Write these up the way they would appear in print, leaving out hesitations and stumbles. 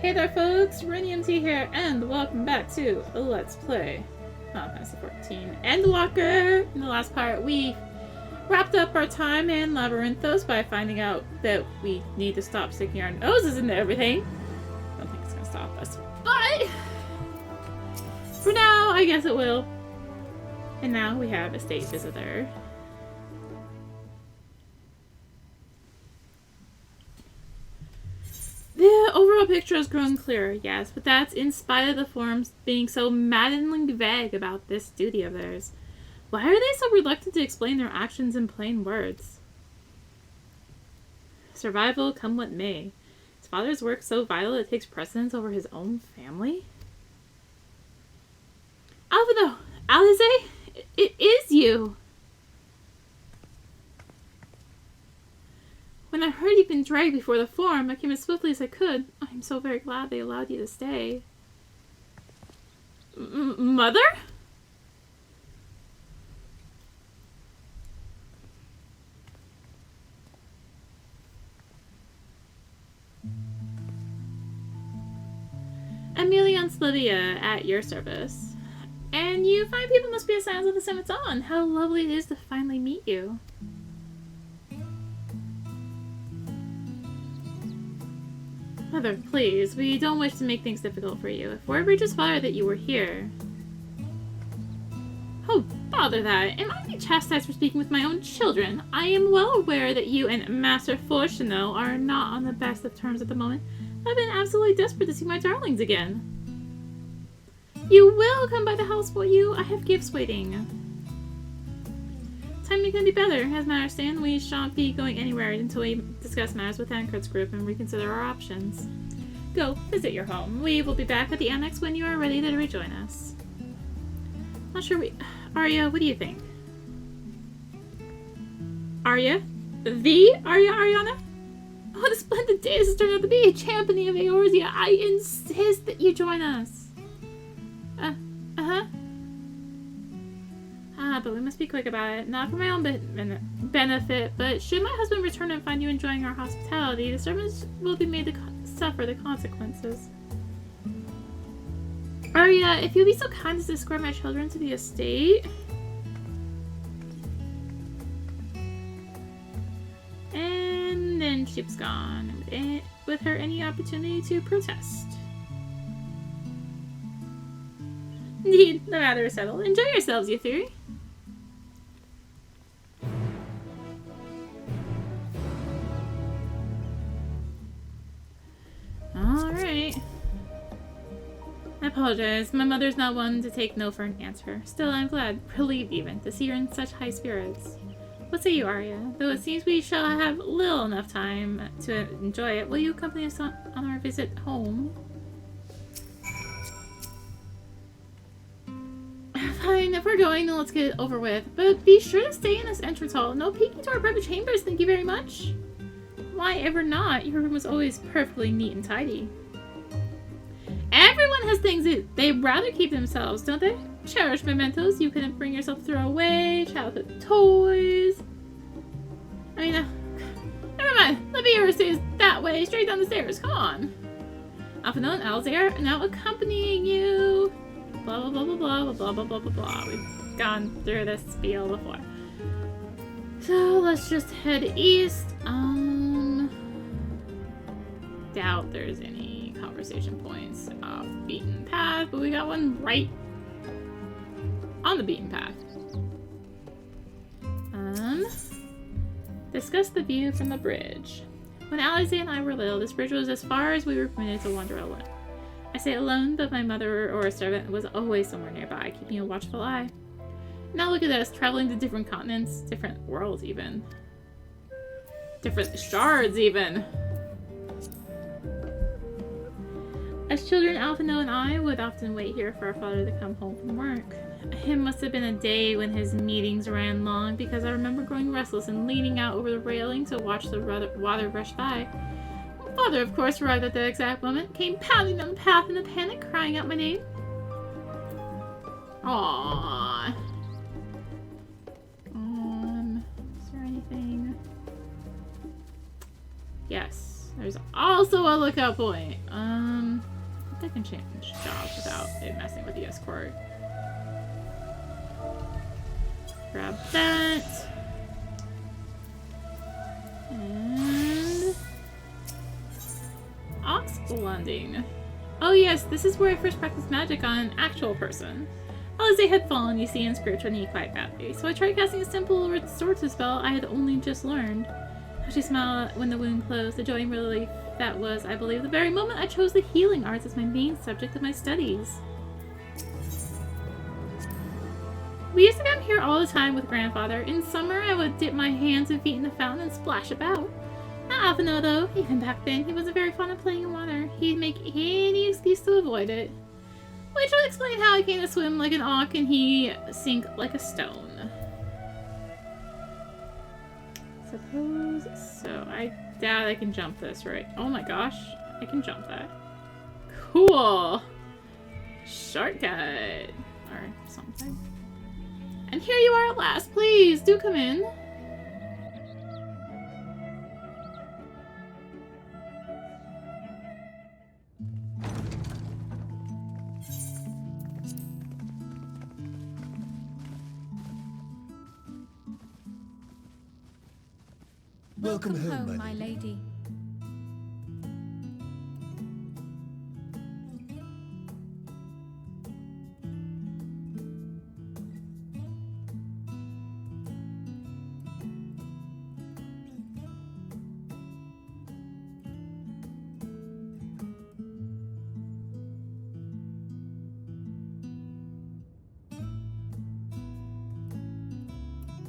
Hey there folks, rinimt here, and welcome back to Let's Play Final Fantasy XIV Endwalker. In the last part, we wrapped up our time in Labyrinthos by finding out that we need to stop sticking our noses into everything. I don't think it's gonna stop us, but for now, I guess it will. And now we have a state visitor. The overall picture has grown clearer, yes, but that's in spite of the forms being so maddeningly vague about this duty of theirs. Why are they so reluctant to explain their actions in plain words? Survival come what may. His father's work so vital it takes precedence over his own family? Alvino! Alize! It is you! When I heard you'd been dragged before the forum, I came as swiftly as I could. I'm so very glad they allowed you to stay. Mother? Amelia and Slivia at your service. And you fine people must be a sign of the sun it's on. How lovely it is to finally meet you. Mother, please, we don't wish to make things difficult for you. If word reaches father that you were here... Oh, bother that. Am I being chastised for speaking with my own children? I am well aware that you and Master Fortuno are not on the best of terms at the moment. I've been absolutely desperate to see my darlings again. You will come by the house, will you? I have gifts waiting. Timing can be better. As matters stand, we shan't be going anywhere until we discuss matters with Ankert's group and reconsider our options. Go, visit your home. We will be back at the annex when you are ready to rejoin us. Not sure Arya, what do you think? Arya? The Arya Ariana? What a splendid day this has turned out to be! Championing of Eorzea, I insist that you join us! But we must be quick about it. Not for my own benefit, but should my husband return and find you enjoying our hospitality, the servants will be made to suffer the consequences. Arya, if you'll be so kind as to escort my children to the estate. And then she was gone, with her any opportunity to protest. Indeed, the matter is settled. Enjoy yourselves, you three. Alright. I apologize. My mother's not one to take no for an answer. Still, I'm glad, relieved even, to see her in such high spirits. What say you, Arya? Though it seems we shall have little enough time to enjoy it, will you accompany us on our visit home? Fine, if we're going, then let's get it over with. But be sure to stay in this entrance hall. No peeking to our private chambers, thank you very much. Why ever not? Your room was always perfectly neat and tidy. Everyone has things that they'd rather keep themselves, don't they? Cherished mementos you couldn't bring yourself to throw away, childhood toys. I mean, never mind. Let me stays that way, straight down the stairs. Come on. Alphino and Alzair are now accompanying you. Blah, blah, blah, blah, blah, blah, blah, blah, blah. We've gone through this spiel before. So let's just head east. Doubt there's any conversation points off beaten path, but we got one right on the beaten path. Discuss the view from the bridge. When Alize and I were little, this bridge was as far as we were permitted to wander alone. I say alone, but my mother or a servant was always somewhere nearby, keeping a watchful eye. Now look at us, traveling to different continents, different worlds even. Different shards even. As children, Alphino and I would often wait here for our father to come home from work. It must have been a day when his meetings ran long, because I remember growing restless and leaning out over the railing to watch the water rush by. Father, of course, arrived at that exact moment, came pounding down the path in a panic, crying out my name. Aww. Is there anything? Yes. There's also a lookout point. I think I can change jobs without it messing with the escort. Grab that. And ox blending. Oh yes, this is where I first practiced magic on an actual person. Alize had fallen, you see, and Scourge wouldn't eat quite badly, so I tried casting a simple restorative spell I had only just learned. She smiled when the wound closed, the joy and relief that was, I believe, the very moment I chose the healing arts as my main subject of my studies. We used to come here all the time with grandfather. In summer, I would dip my hands and feet in the fountain and splash about. Not often though, even back then, he wasn't very fond of playing in water. He'd make any excuse to avoid it. Which will explain how I came to swim like an auk and he sink like a stone. Suppose so. I doubt I can jump this, right? Oh my gosh, I can jump that. Cool! Shortcut! Or something. And here you are at last. Please, do come in. Welcome home, my lady.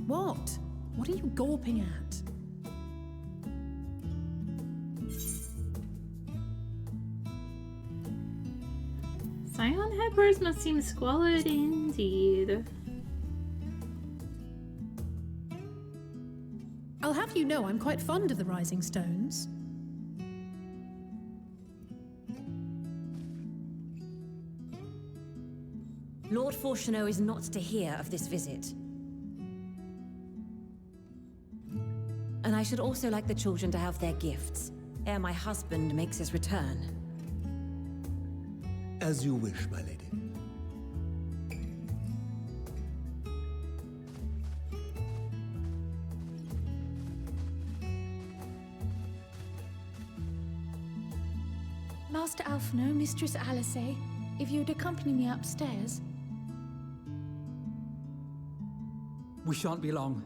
What? What are you gawping at? Scion headquarters must seem squalid indeed. I'll have you know I'm quite fond of the Rising Stones. Lord Fortuneau is not to hear of this visit. And I should also like the children to have their gifts, ere my husband makes his return. As you wish, my lady. Master Alphino, Mistress Alice, if you'd accompany me upstairs. We shan't be long.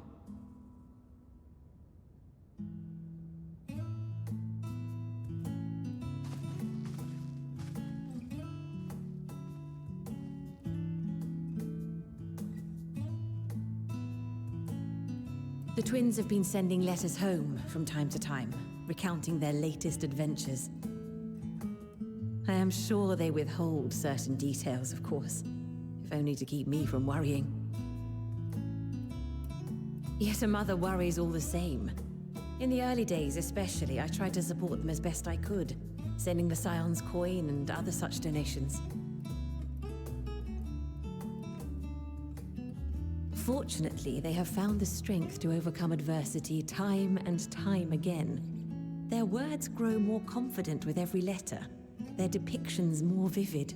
The twins have been sending letters home from time to time, recounting their latest adventures. I am sure they withhold certain details, of course, if only to keep me from worrying. Yet a mother worries all the same. In the early days especially, I tried to support them as best I could, sending the Scion's coin and other such donations. Fortunately, they have found the strength to overcome adversity time and time again. Their words grow more confident with every letter, their depictions more vivid.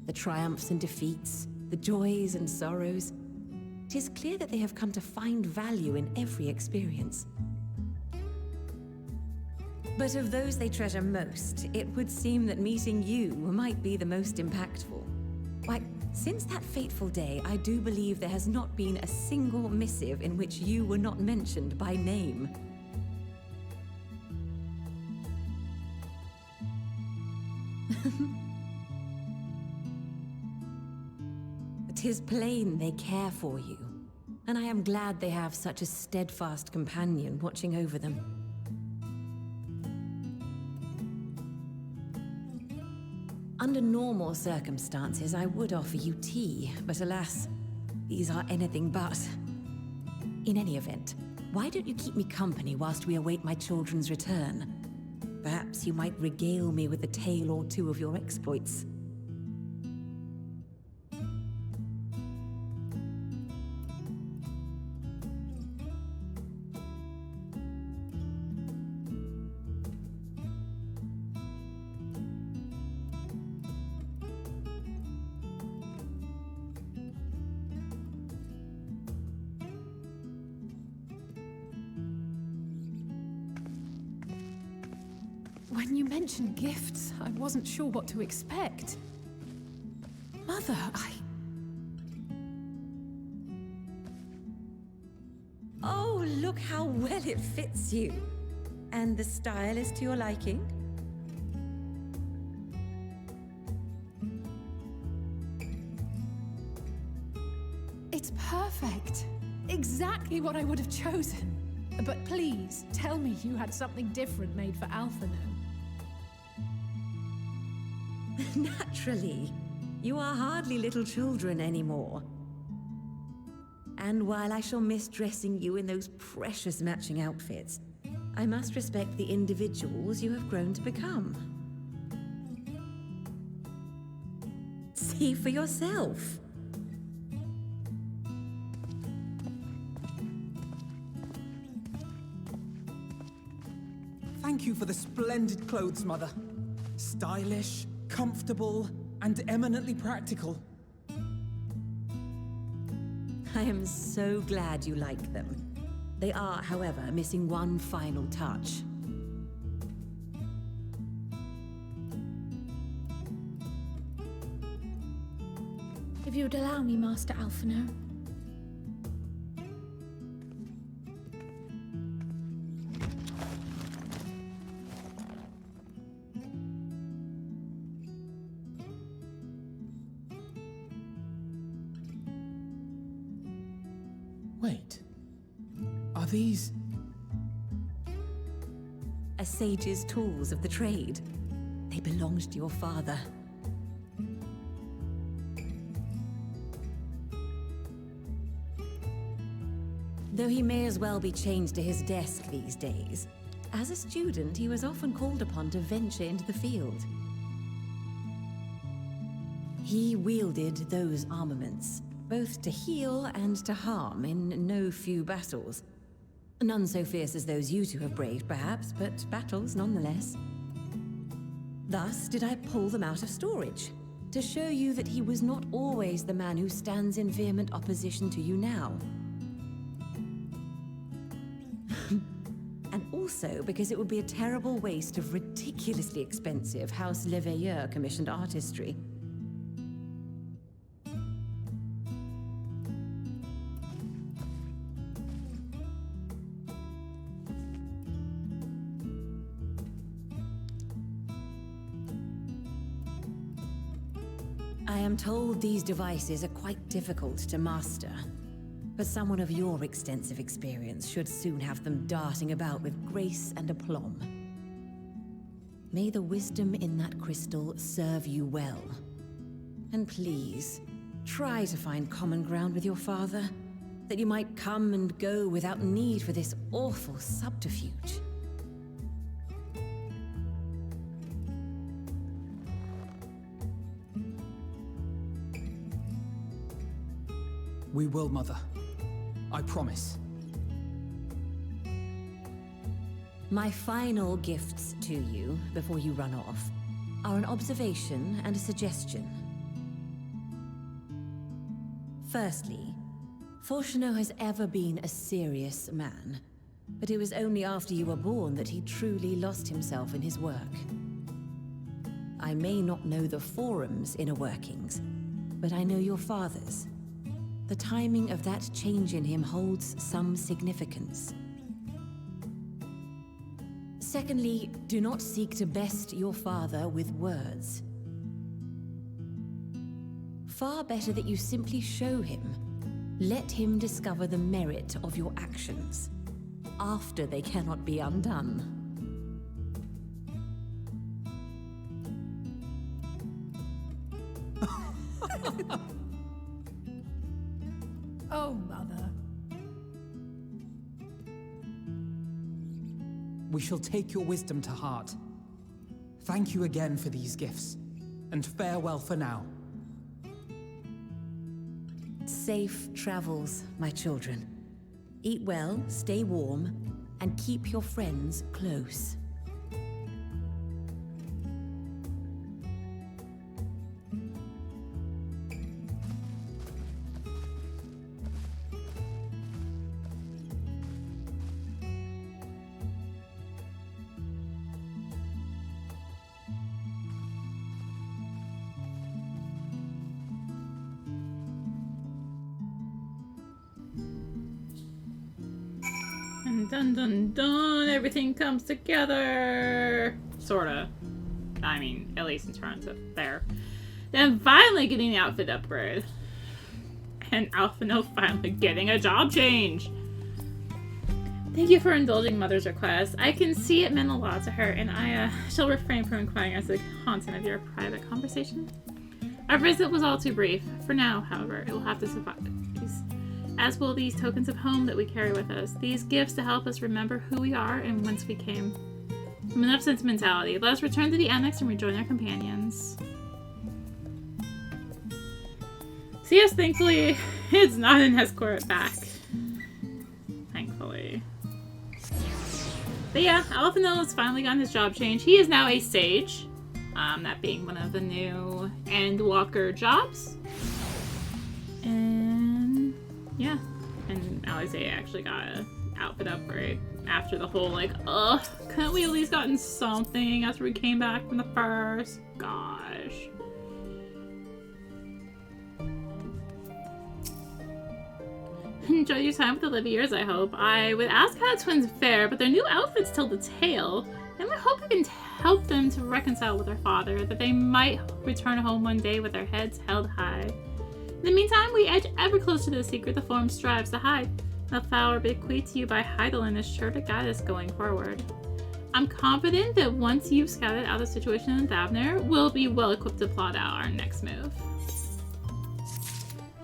The triumphs and defeats, the joys and sorrows. It is clear that they have come to find value in every experience. But of those they treasure most, it would seem that meeting you might be the most impactful. Why, since that fateful day, I do believe there has not been a single missive in which you were not mentioned by name. "'Tis plain they care for you, and I am glad they have such a steadfast companion watching over them. Under normal circumstances, I would offer you tea, but alas, these are anything but. In any event, why don't you keep me company whilst we await my children's return? Perhaps you might regale me with a tale or two of your exploits." When you mentioned gifts, I wasn't sure what to expect. Mother, Oh, look how well it fits you. And the style is to your liking? It's perfect. Exactly what I would have chosen. But please, tell me you had something different made for Alphino. Naturally. You are hardly little children anymore. And while I shall miss dressing you in those precious matching outfits, I must respect the individuals you have grown to become. See for yourself. Thank you for the splendid clothes, Mother. Stylish, comfortable, and eminently practical. I am so glad you like them. They are, however, missing one final touch. If you would allow me, Master Alphino. Wait. Are these... A sage's tools of the trade. They belonged to your father. Though he may as well be chained to his desk these days, as a student he was often called upon to venture into the field. He wielded those armaments, both to heal and to harm in no few battles. None so fierce as those you two have braved, perhaps, but battles nonetheless. Thus did I pull them out of storage, to show you that he was not always the man who stands in vehement opposition to you now. And also because it would be a terrible waste of ridiculously expensive House Leveilleur commissioned artistry. I am told these devices are quite difficult to master, but someone of your extensive experience should soon have them darting about with grace and aplomb. May the wisdom in that crystal serve you well. And please, try to find common ground with your father, that you might come and go without need for this awful subterfuge. We will, Mother. I promise. My final gifts to you, before you run off, are an observation and a suggestion. Firstly, Fortuno has ever been a serious man, but it was only after you were born that he truly lost himself in his work. I may not know the forum's inner workings, but I know your father's. The timing of that change in him holds some significance. Secondly, do not seek to best your father with words. Far better that you simply show him. Let him discover the merit of your actions, after they cannot be undone. Oh, Mother. We shall take your wisdom to heart. Thank you again for these gifts, and farewell for now. Safe travels, my children. Eat well, stay warm, and keep your friends close. Dun dun dun, everything comes together. Sorta. I mean, at least in terms of there. Then finally getting the outfit upgrade. And Alphino finally getting a job change. Thank you for indulging Mother's request. I can see it meant a lot to her, and I shall refrain from inquiring as to the content of your private conversation. Our visit was all too brief. For now, however, it will have to suffice. As will these tokens of home that we carry with us. These gifts to help us remember who we are and whence we came. Enough sentimentality. Let us return to the annex and rejoin our companions. So yes, thankfully, it's not an escort back. Thankfully. But yeah, Alphino has finally gotten his job change. He is now a sage. That being one of the new Endwalker jobs. And yeah. And Alisaie actually got an outfit upgrade after the whole like, couldn't we at least gotten something after we came back from the first? Gosh. Enjoy your time with the Liviers, I hope. I would ask how the twins fare, but their new outfits tell the tale, and we hope we can help them to reconcile with their father, that they might return home one day with their heads held high. In the meantime, we edge ever closer to the secret the form strives to hide. The flower bequeathed to you by Heidelin is sure to guide us going forward. I'm confident that once you've scouted out the situation in Thavnair, we'll be well equipped to plot out our next move.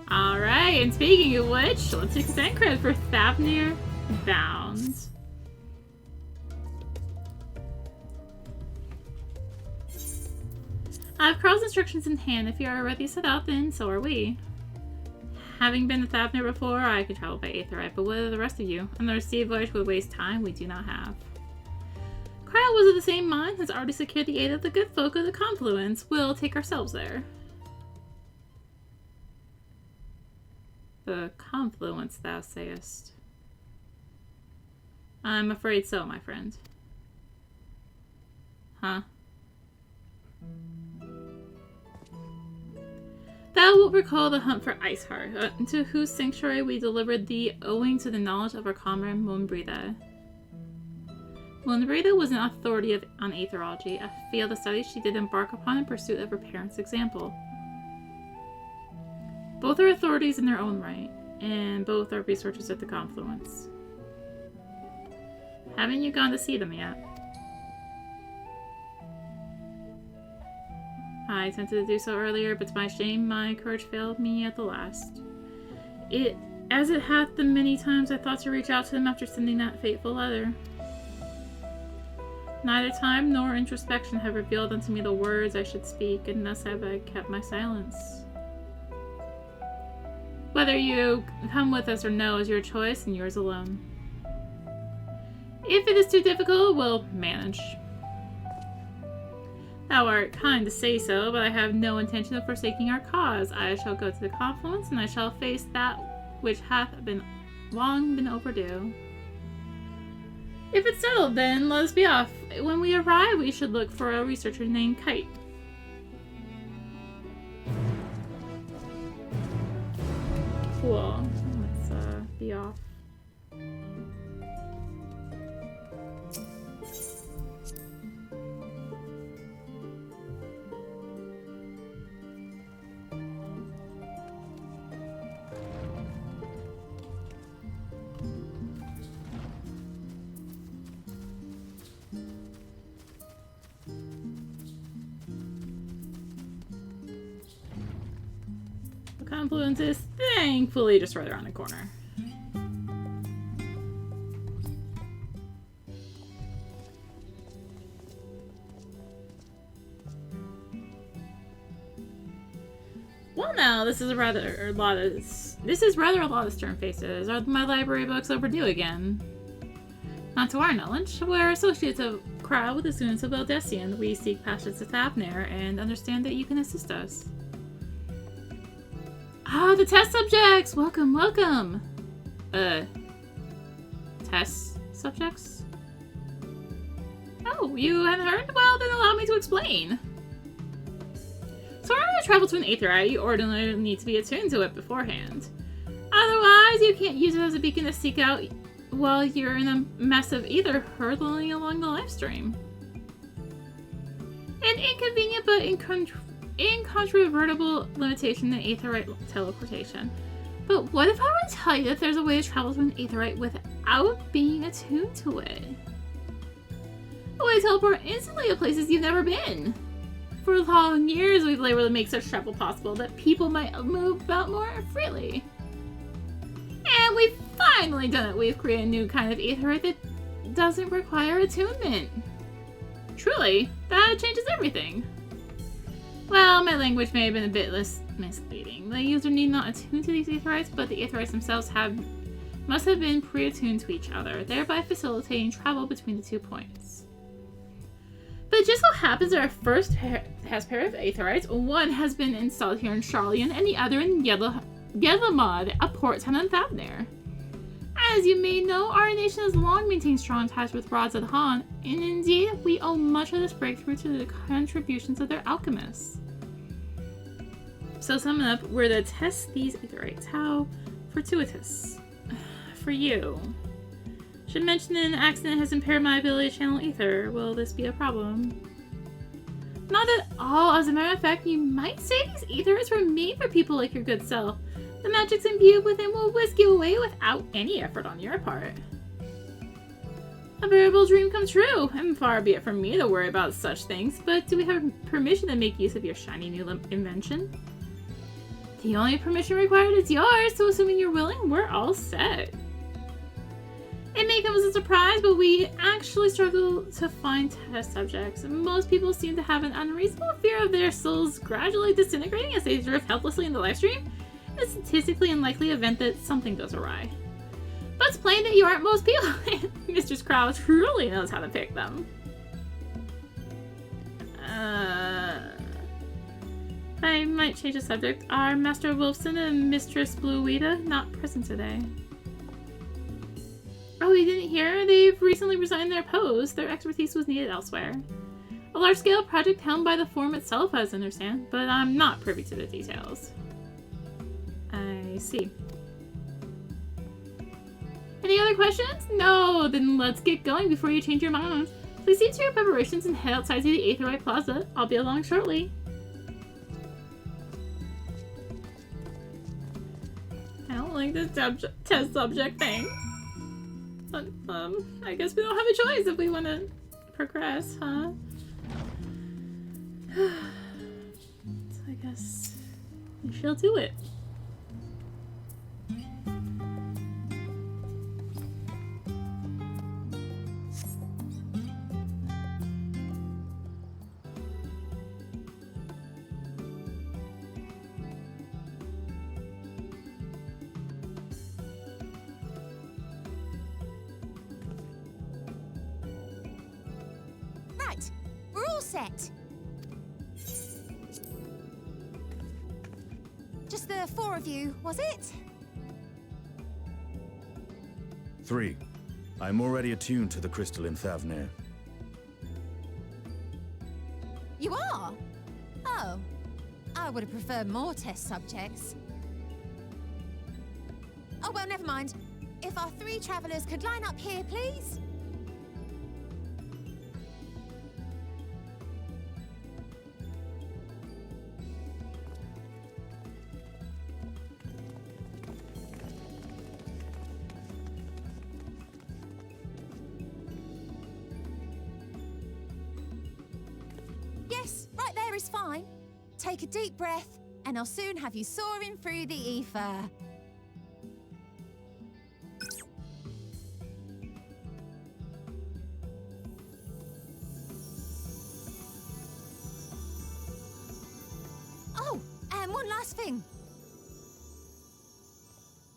Alright, and speaking of which, let's extend credit for Thavnair Bound. I have Carl's instructions in hand. If you are ready to set out, then so are we. Having been to Thavnair before, I could travel by Aether, but what of the rest of you? Another sea voyage would waste time we do not have. Cryle was of the same mind, has already secured the aid of the good folk of the Confluence. We'll take ourselves there. The Confluence, thou sayest. I'm afraid so, my friend. Huh? Thou wilt recall the hunt for Iceheart, into whose sanctuary we delivered thee owing to the knowledge of our comrade Moonbreathe. Moonbreathe was an authority on aetherology, a field of study she did embark upon in pursuit of her parents' example. Both are authorities in their own right, and both are researchers at the Confluence. Haven't you gone to see them yet? I attempted to do so earlier, but to my shame, my courage failed me at the last. As it hath the many times I thought to reach out to them after sending that fateful letter. Neither time nor introspection have revealed unto me the words I should speak, and thus have I kept my silence. Whether you come with us or no is your choice and yours alone. If it is too difficult, we'll manage. Thou art kind to say so, but I have no intention of forsaking our cause. I shall go to the Confluence, and I shall face that which hath long been overdue. If it's settled, then let us be off. When we arrive, we should look for a researcher named Kite. Cool. Let's be off. Confluence is thankfully just right around the corner. Well, now this is rather a lot of stern faces. Are my library books overdue again? Not to our knowledge. We're associates of Crowd with the students of Eldesian. We seek passage to Thavnair and understand that you can assist us. Oh, the test subjects! Welcome, welcome! Test subjects? Oh, you hadn't heard? Well, then allow me to explain. So in order to travel to an Aether, you ordinarily need to be attuned to it beforehand. Otherwise, you can't use it as a beacon to seek out while you're in a mess of ether hurtling along the live stream. An inconvenient but incontrovertible limitation in aetherite teleportation. But what if I were to tell you that there's a way to travel to an aetherite without being attuned to it? A way to teleport instantly to places you've never been. For long years, we've labored to make such travel possible that people might move about more freely. And we've finally done it. We've created a new kind of aetherite that doesn't require attunement. Truly, that changes everything. Well, my language may have been a bit less misleading. The user need not attune to these aetherites, but the aetherites themselves must have been pre-attuned to each other, thereby facilitating travel between the 2 points. But it just so happens that our first pair of aetherites, one has been installed here in Charlian and the other in Yedlamod, a port town in Thavnair. As you may know, our nation has long maintained strong ties with Rods of the Han, and indeed, we owe much of this breakthrough to the contributions of their alchemists. So summing up, we're to test these aetherites. How fortuitous. For you. Should mention that an accident has impaired my ability to channel ether. Will this be a problem? Not at all. As a matter of fact, you might say these ethers were made for people like your good self. The magic's imbued within will whisk you away without any effort on your part. A veritable dream come true, and far be it from me to worry about such things, but do we have permission to make use of your shiny new invention? The only permission required is yours, so assuming you're willing, we're all set. It may come as a surprise, but we actually struggle to find test subjects. Most people seem to have an unreasonable fear of their souls gradually disintegrating as they drift helplessly in the live stream. A statistically unlikely event that something goes awry. But it's plain that you aren't most people. Mistress Crow truly knows how to pick them. I might change the subject. Are Master Wolfson and Mistress Blueweeda not present today? Oh, you didn't hear? They've recently resigned their posts. Their expertise was needed elsewhere. A large-scale project helmed by the Forum itself, as I understand, but I'm not privy to the details. I see. Any other questions? No, then let's get going before you change your mind. Please see to your preparations and head outside to the Aetherite Plaza. I'll be along shortly. I don't like this test subject thing. But, I guess we don't have a choice if we want to progress, huh? So I guess we shall do it. Right, we're all set. Just the 4 of you, was it? 3. I'm already attuned to the crystal in Thavnair. You are? Oh, I would have preferred more test subjects. Oh, well, never mind. If our 3 travelers could line up here, please. Yes, right there is fine. Take a deep breath, and I'll soon have you soaring through the ether. Oh, and one last thing.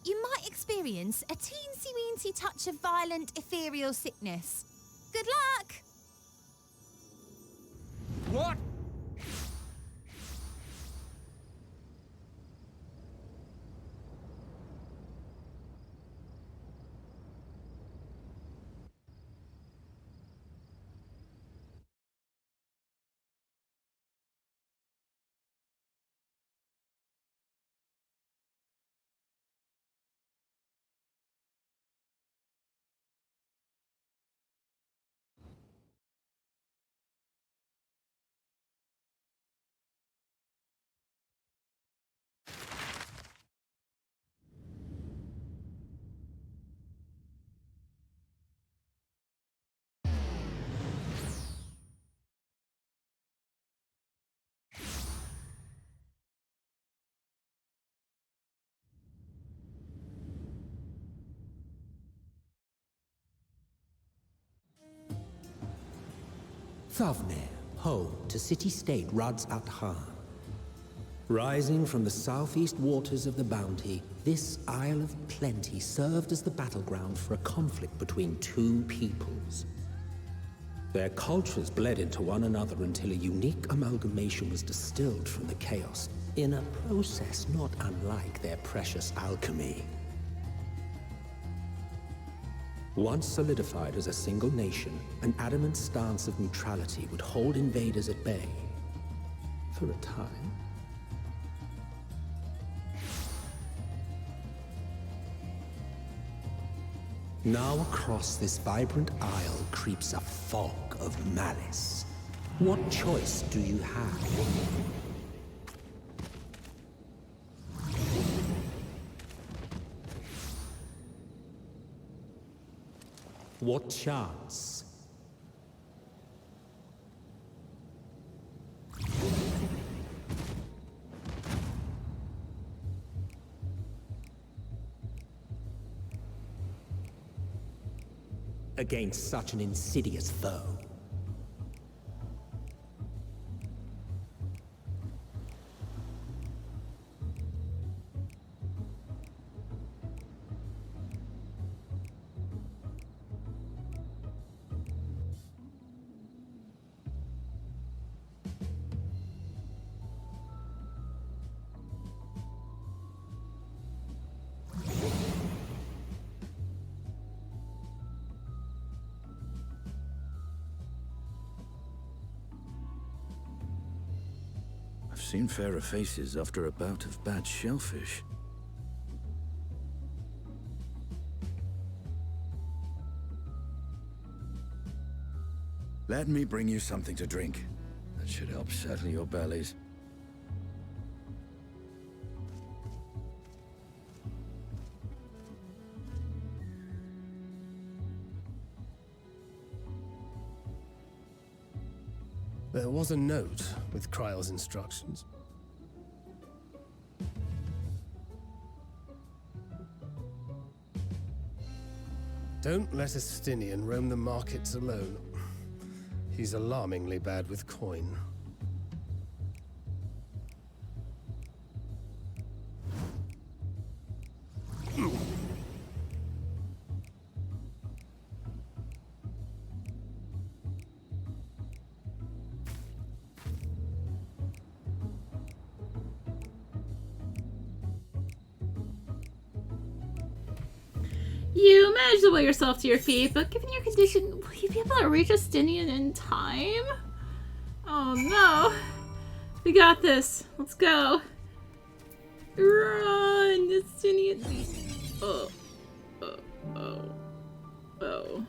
You might experience a teensy-weensy touch of violent ethereal sickness. Good luck! What? Thavnair, home to city-state Rads at-Han. Rising from the southeast waters of the Bounty, this Isle of Plenty served as the battleground for a conflict between two peoples. Their cultures bled into one another until a unique amalgamation was distilled from the chaos, in a process not unlike their precious alchemy. Once solidified as a single nation, an adamant stance of neutrality would hold invaders at bay. For a time. Now across this vibrant isle creeps a fog of malice. What choice do you have? What chance? Against such an insidious foe. I've seen fairer faces after a bout of bad shellfish. Let me bring you something to drink. That should help settle your bellies. There was a note with Kryle's instructions. Don't let Estinian roam the markets alone. He's alarmingly bad with coin. You managed to will yourself to your feet, but given your condition, will you be able to reach Estinian in time? Oh no. We got this. Let's go. Run, Estinian. Oh. Oh. Oh. Oh.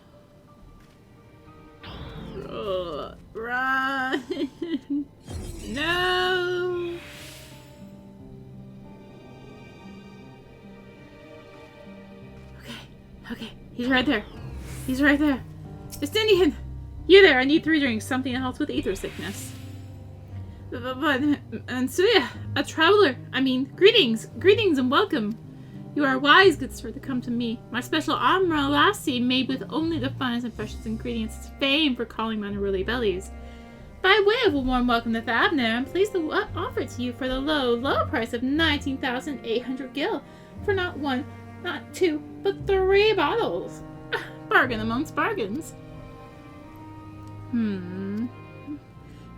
Oh. Run. No. Okay, he's right there. He's right there. Estinian! You there, I need 3 drinks, something that helps with ether sickness. But Ansuya, a traveler. Greetings and welcome. You are wise, good sir, to come to me. My special armor lassie, made with only the finest and freshest ingredients, is famed for calling men unruly bellies. By way of a warm welcome to Thavnair, I'm pleased to offer it to you for the low price of 19,800 gil for not 1, not 2, but 3 bottles. Bargain amongst bargains.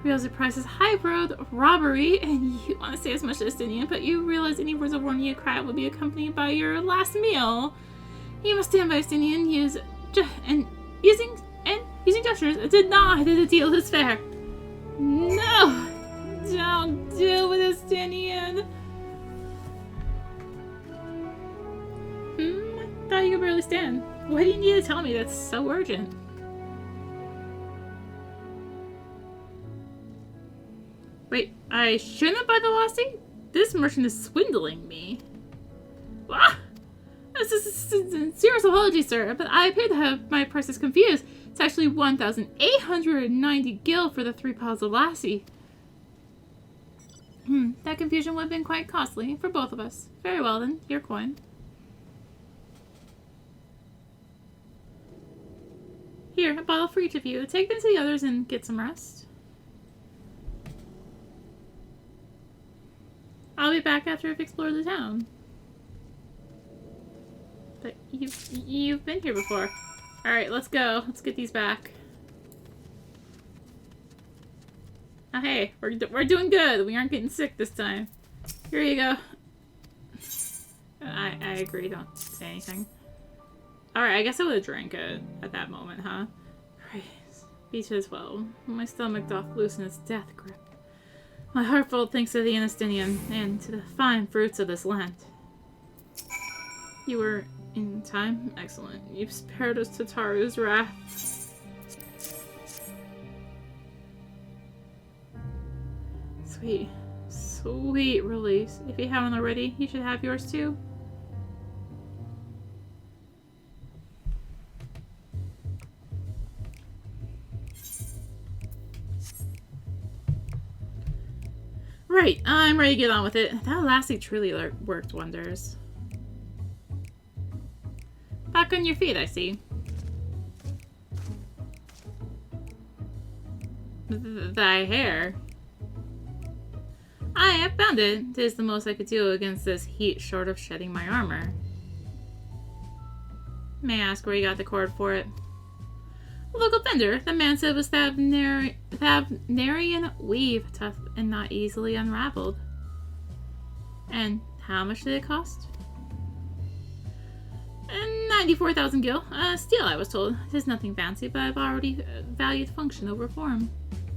Realize the price is high-broad robbery, and you want to say as much as Estinian, but you realize any words of warning you cry out will be accompanied by your last meal. You must stand by Estinian, using gestures to deny that the deal is fair. No! Don't deal with Estinian. I thought you could barely stand. Why do you need to tell me that's so urgent? Wait, I shouldn't buy the lassie? This merchant is swindling me. Ah! This is serious apology, sir, but I appear to have my prices confused. It's actually 1,890 gil for the 3 piles of lassie. That confusion would have been quite costly for both of us. Very well then, your coin. Here, a bottle for each of you. Take them to the others and get some rest. I'll be back after I've explored the town. But you've been here before. Alright, let's go. Let's get these back. Oh, hey, we're doing good. We aren't getting sick this time. Here you go. I agree. Don't say anything. Alright, I guess I would have drank it at that moment, huh? Praise be to his will. My stomach doth loosen its death grip. My heart full thanks to the Anastinian and to the fine fruits of this land. You were in time? Excellent. You've spared us Tataru's wrath. Sweet. Sweet release. If you haven't already, you should have yours too. Right, I'm ready to get on with it. That elastic truly worked wonders. Back on your feet, I see. Thy hair. I have found it. 'Tis the most I could do against this heat, short of shedding my armor. May I ask where you got the cord for it? A local vendor. The man said it was Thavnairian weave, tough and not easily unraveled. And how much did it cost? 94,000 gil. Steel, I was told. It is nothing fancy, but I've already valued function over form.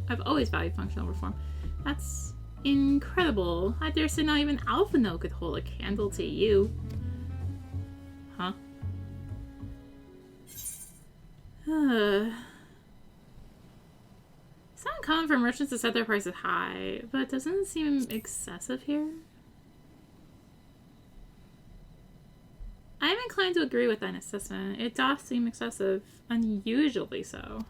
I've always valued function over form. That's incredible. I dare say not even Alphino could hold a candle to you. Huh? It's not uncommon for merchants to set their prices high, but doesn't it seem excessive here? I am inclined to agree with thine assessment. It doth seem excessive, unusually so.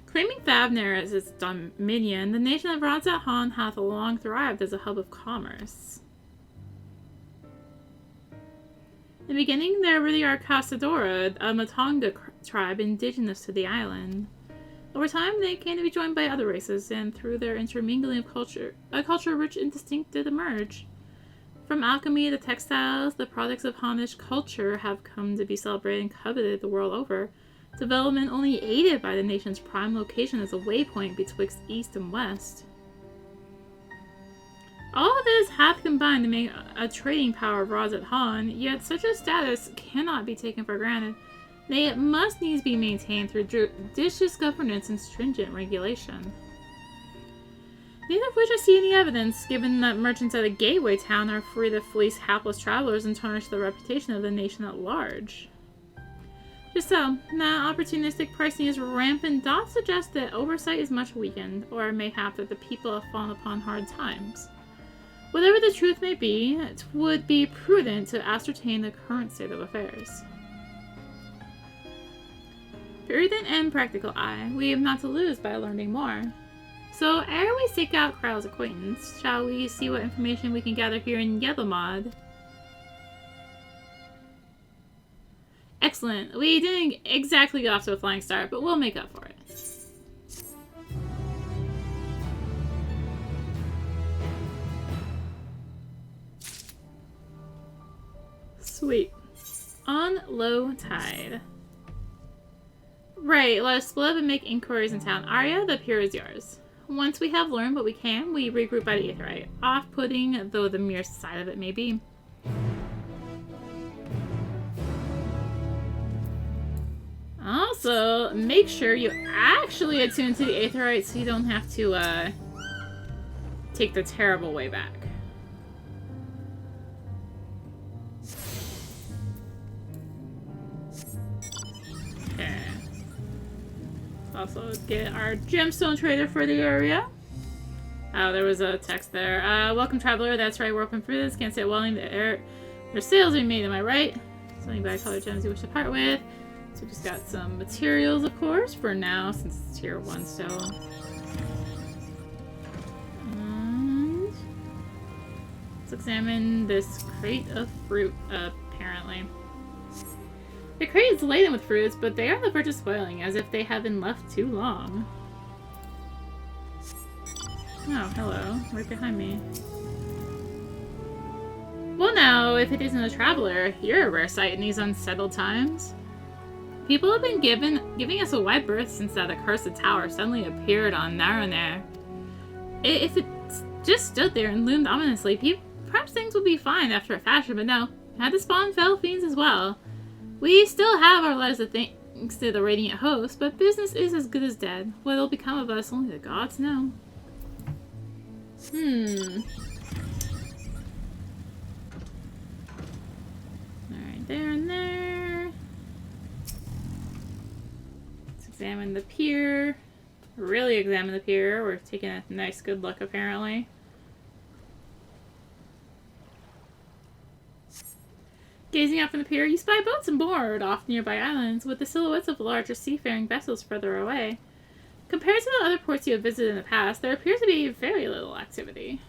Claiming Thavnair as its dominion, the nation of Radzat Han hath long thrived as a hub of commerce. In the beginning, there were the Arcasadora, a Matonga tribe indigenous to the island. Over time, they came to be joined by other races, and through their intermingling of culture, a culture rich and distinct did emerge. From alchemy to textiles, the products of Hanish culture have come to be celebrated and coveted the world over. Development only aided by the nation's prime location as a waypoint betwixt east and west. All of this hath combined to make a trading power of Radzat Han, yet such a status cannot be taken for granted. Nay, it must needs be maintained through judicious governance and stringent regulation. Neither of which I see any evidence, given that merchants at a gateway town are free to fleece hapless travelers and tarnish the reputation of the nation at large. Just so, that opportunistic pricing is rampant doth suggest that oversight is much weakened, or mayhap that the people have fallen upon hard times. Whatever the truth may be, it would be prudent to ascertain the current state of affairs. Prudent and practical eye, we have not to lose by learning more. So, ere we seek out Krau's acquaintance, shall we see what information we can gather here in Yellowmod? Excellent. We didn't exactly get off to a flying start, but we'll make up for it. Sweet. On low tide. Right, let us split up and make inquiries in town. Arya, the pier is yours. Once we have learned what we can, we regroup by the Aetherite. Off-putting, though the mere sight of it may be. Also, make sure you actually attune to the Aetherite so you don't have to, take the terrible way back. Okay. Also, get our gemstone trader for the area. Oh, there was a text there. Welcome, traveler. That's right, we're open for this. Can't say it well. Their sales are made, am I right? Something by colored gems you wish to part with. So just got some materials, of course, for now, since it's tier 1 still. And let's examine this crate of fruit, apparently. The crate is laden with fruits, but they are on the verge of spoiling, as if they have been left too long. Oh, hello. Right behind me. Well now, if it isn't a traveler, you're a rare sight in these unsettled times. People have been giving us a wide berth since that accursed tower suddenly appeared on Thavnair. If it just stood there and loomed ominously, perhaps things would be fine after a fashion, but no. It had to spawn fell fiends as well. We still have our lives of thanks to the Radiant Host, but business is as good as dead. What'll become of us, only the gods know. Alright, there and there. Let's examine the pier. Really examine the pier. We're taking a nice good look, apparently. Gazing out from the pier, you spy boats and moored off nearby islands, with the silhouettes of larger seafaring vessels further away. Compared to the other ports you have visited in the past, there appears to be very little activity.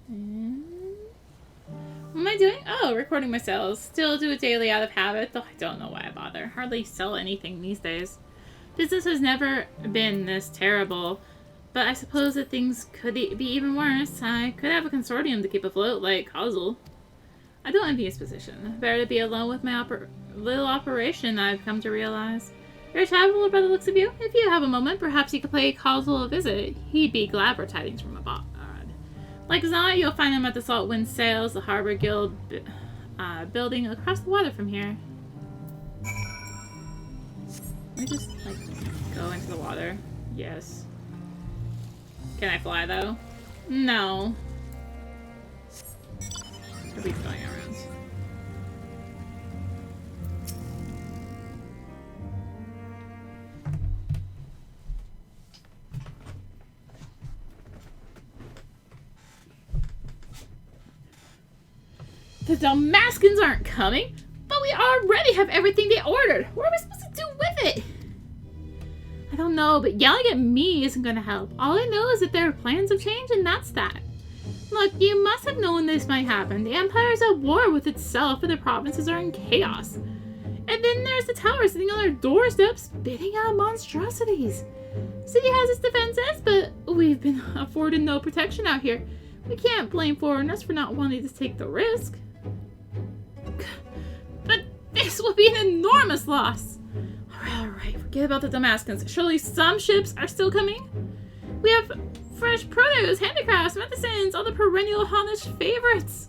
What am I doing? Oh, recording my sales. Still do it daily out of habit, though I don't know why I bother. Hardly sell anything these days. Business has never been this terrible. But I suppose that things could be even worse. I could have a consortium to keep afloat, like Kazel. I don't envy his position. Better to be alone with my little operation, I've come to realize. You're a traveler by the looks of you. If you have a moment, perhaps you could pay Kazel a visit. He'd be glad for tidings from abroad. Like as not, you'll find him at the Salt Wind Sails, the Harbor Guild building across the water from here. Let me just, like, go into the water. Yes. Can I fly, though? No. At least going around. The Damascans aren't coming, but we already have everything they ordered. What are we supposed to do with it? I don't know, but yelling at me isn't going to help. All I know is that their plans have changed, and that's that. Look, you must have known this might happen. The Empire is at war with itself, and the provinces are in chaos. And then there's the tower sitting on their doorsteps, spitting out monstrosities. The city has its defenses, but we've been afforded no protection out here. We can't blame foreigners for not wanting to take the risk. But this will be an enormous loss. Alright, forget about the Damascans. Surely some ships are still coming? We have fresh produce, handicrafts, medicines, all the perennial Honish favorites.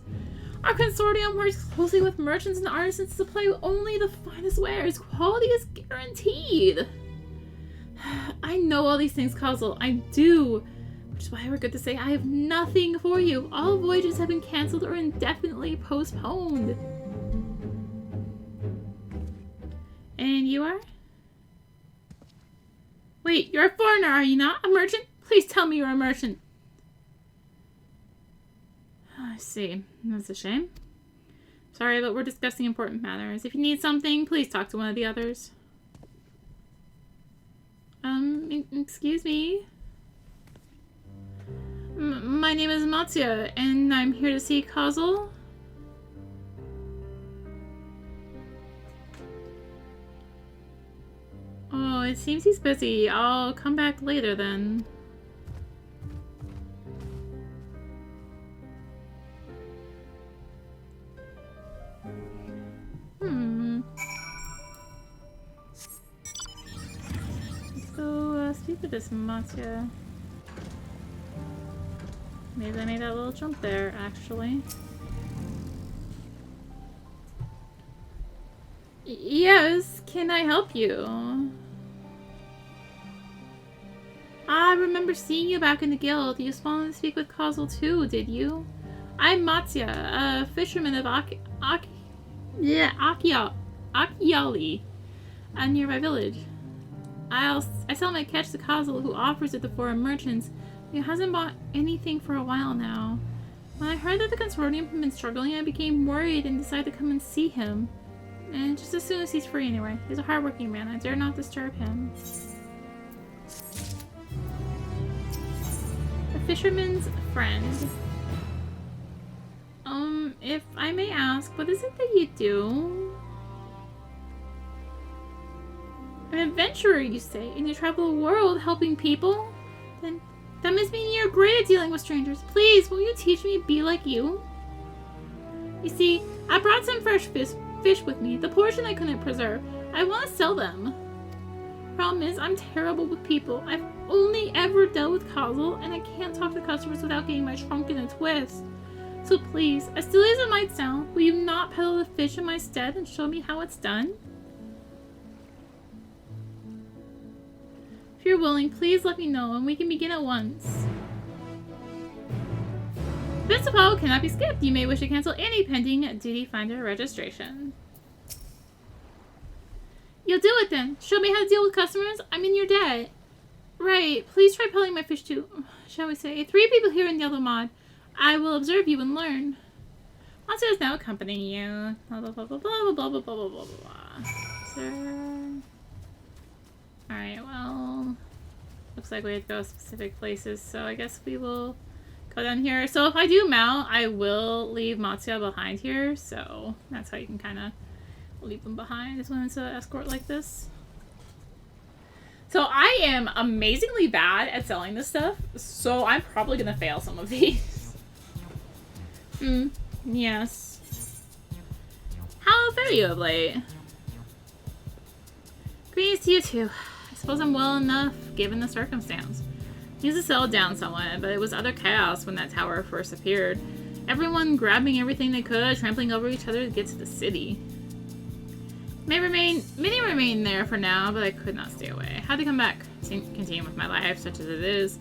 Our consortium works closely with merchants and artisans to supply only the finest wares. Quality is guaranteed. I know all these things, Kazel. I do. Which is why I regret to say I have nothing for you. All voyages have been cancelled or indefinitely postponed. And you are? Wait, you're a foreigner, are you not? A merchant? Please tell me you're a merchant. I see. That's a shame. Sorry, but we're discussing important matters. If you need something, please talk to one of the others. Excuse me? My name is Matsuya, and I'm here to see Kazel. Oh, it seems he's busy. I'll come back later then. Let's go speak with this Matsuya. Maybe I made that little jump there, actually. Yes, can I help you? I remember seeing you back in the guild. You wanted to speak with Kazel too, did you? I'm Matsuya, a fisherman of Akiali, a nearby village. I sell my catch to Kazel, who offers it to foreign merchants. He hasn't bought anything for a while now. When I heard that the consortium had been struggling, I became worried and decided to come and see him. And just as soon as he's free anyway. He's a hardworking man. I dare not disturb him. A fisherman's friend. if I may ask, what is it that you do? An adventurer, you say, and you travel the world helping people? Then that must mean you're great at dealing with strangers. Please, will you teach me to be like you? You see, I brought some fresh fish with me, the portion I couldn't preserve. I want to sell them. Problem is, I'm terrible with people. I've only ever dealt with Causal, and I can't talk to customers without getting my trunk in a twist. So please, as silly as it might sound, will you not peddle the fish in my stead and show me how it's done? If you're willing, please let me know and we can begin at once. This Apollo cannot be skipped. You may wish to cancel any pending duty finder registration. You'll do it then. Show me how to deal with customers. I'm in your debt. Right. Please try peddling my fish too. Shall we say 3 people here in Yellow Mod. I will observe you and learn. Monster is now accompanying you. Blah blah blah blah blah blah blah blah blah blah blah. Sir. Alright, well, looks like we have to go specific places, so I guess we will go down here. So if I do mount, I will leave Matsuya behind here, so that's how you can kind of leave them behind when it's an escort like this. So I am amazingly bad at selling this stuff, so I'm probably going to fail some of these. Yes. How fare you of late? Greetings to you too. I suppose I'm well enough, given the circumstance. Needs to settle down somewhat, but it was utter chaos when that tower first appeared. Everyone grabbing everything they could, trampling over each other to get to the city. Many remain there for now, but I could not stay away. Had to come back, continue with my life, such as it is.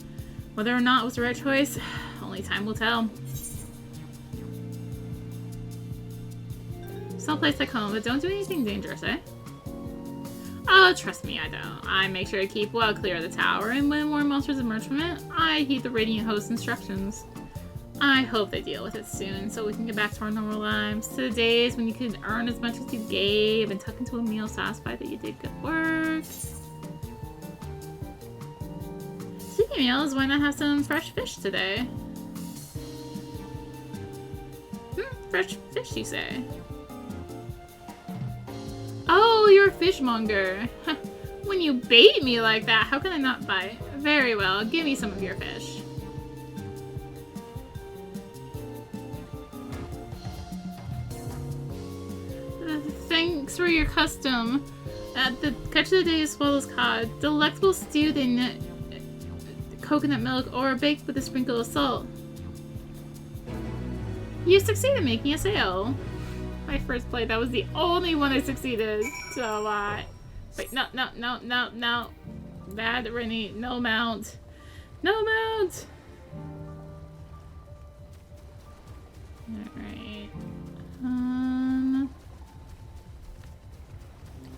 Whether or not it was the right choice, only time will tell. Someplace like home, but don't do anything dangerous, eh? Oh, trust me, I don't. I make sure to keep well clear of the tower, and when more monsters emerge from it, I heed the Radiant Host's instructions. I hope they deal with it soon, so we can get back to our normal lives, to the days when you could earn as much as you gave and tuck into a meal satisfied that you did good work. Speaking of meals, why not have some fresh fish today? Fresh fish, you say? Oh, you're a fishmonger. When you bait me like that, how can I not bite? Very well, give me some of your fish. Thanks for your custom. At the catch of the day is swallows cod, delectable stewed in coconut milk or baked with a sprinkle of salt. You succeeded in making a sale. My first play, that was the only one I succeeded. So, wait, no. That really, no mount. No mount! Alright.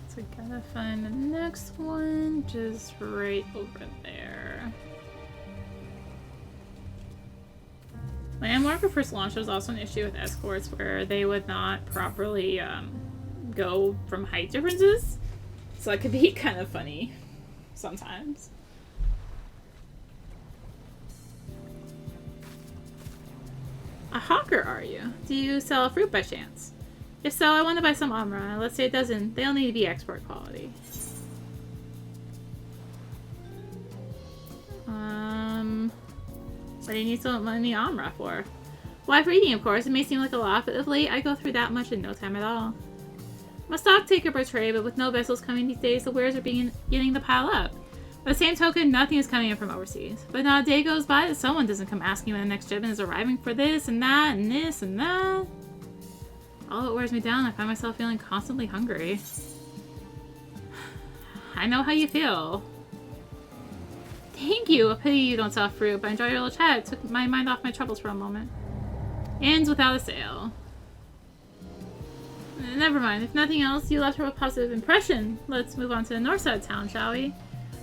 So we gotta find the next one, just right over there. My Endwalker first launch was also an issue with escorts where they would not properly go from height differences. So that could be kind of funny sometimes. A hawker, are you? Do you sell fruit by chance? If so, I want to buy some Amra. Let's say a dozen. They'll need to be export quality. What do you need so many Amra for? Why, for eating, of course. It may seem like a lot, but of late, I go through that much in no time at all. I'm a stock taker by trade, but with no vessels coming these days, the wares are beginning to pile up. By the same token, nothing is coming in from overseas. But not a day goes by that someone doesn't come asking when the next shipment is arriving for this and that and this and that. All it wears me down, I find myself feeling constantly hungry. I know how you feel. Thank you! A pity you don't sell fruit, but enjoy your little chat. It took my mind off my troubles for a moment. Ends without a sale. Never mind. If nothing else, you left her with a positive impression. Let's move on to the north side of town, shall we?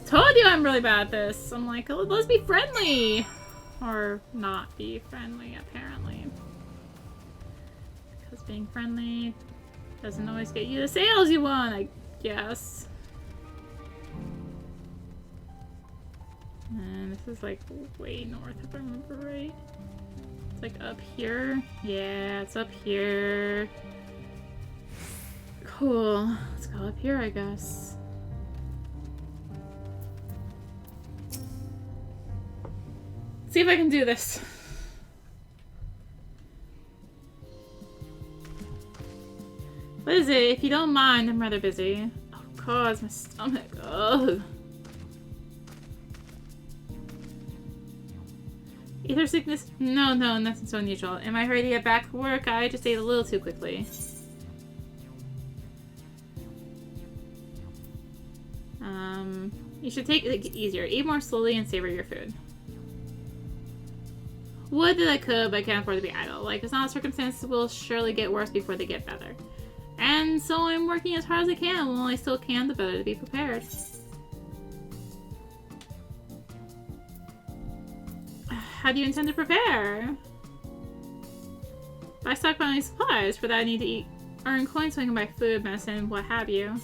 Told you I'm really bad at this. I'm like, oh, let's be friendly! Or not be friendly, apparently. Because being friendly doesn't always get you the sales you want, I guess. And this is like way north, if I remember right. It's like up here. Yeah, it's up here. Cool. Let's go up here, I guess. See if I can do this. What is it? If you don't mind, I'm rather busy. Oh god, my stomach. Ugh. Ether sickness? No, nothing so unusual. Am I ready to get back to work? I just ate a little too quickly. You should take it easier. Eat more slowly and savor your food. Would that I could, but I can't afford to be idle. Like, it's not circumstances will surely get worse before they get better. And so I'm working as hard as I can. While I still can, the better to be prepared. How do you intend to prepare? By stockpiling supplies. For that I need to earn coins so I can buy food, medicine, what have you.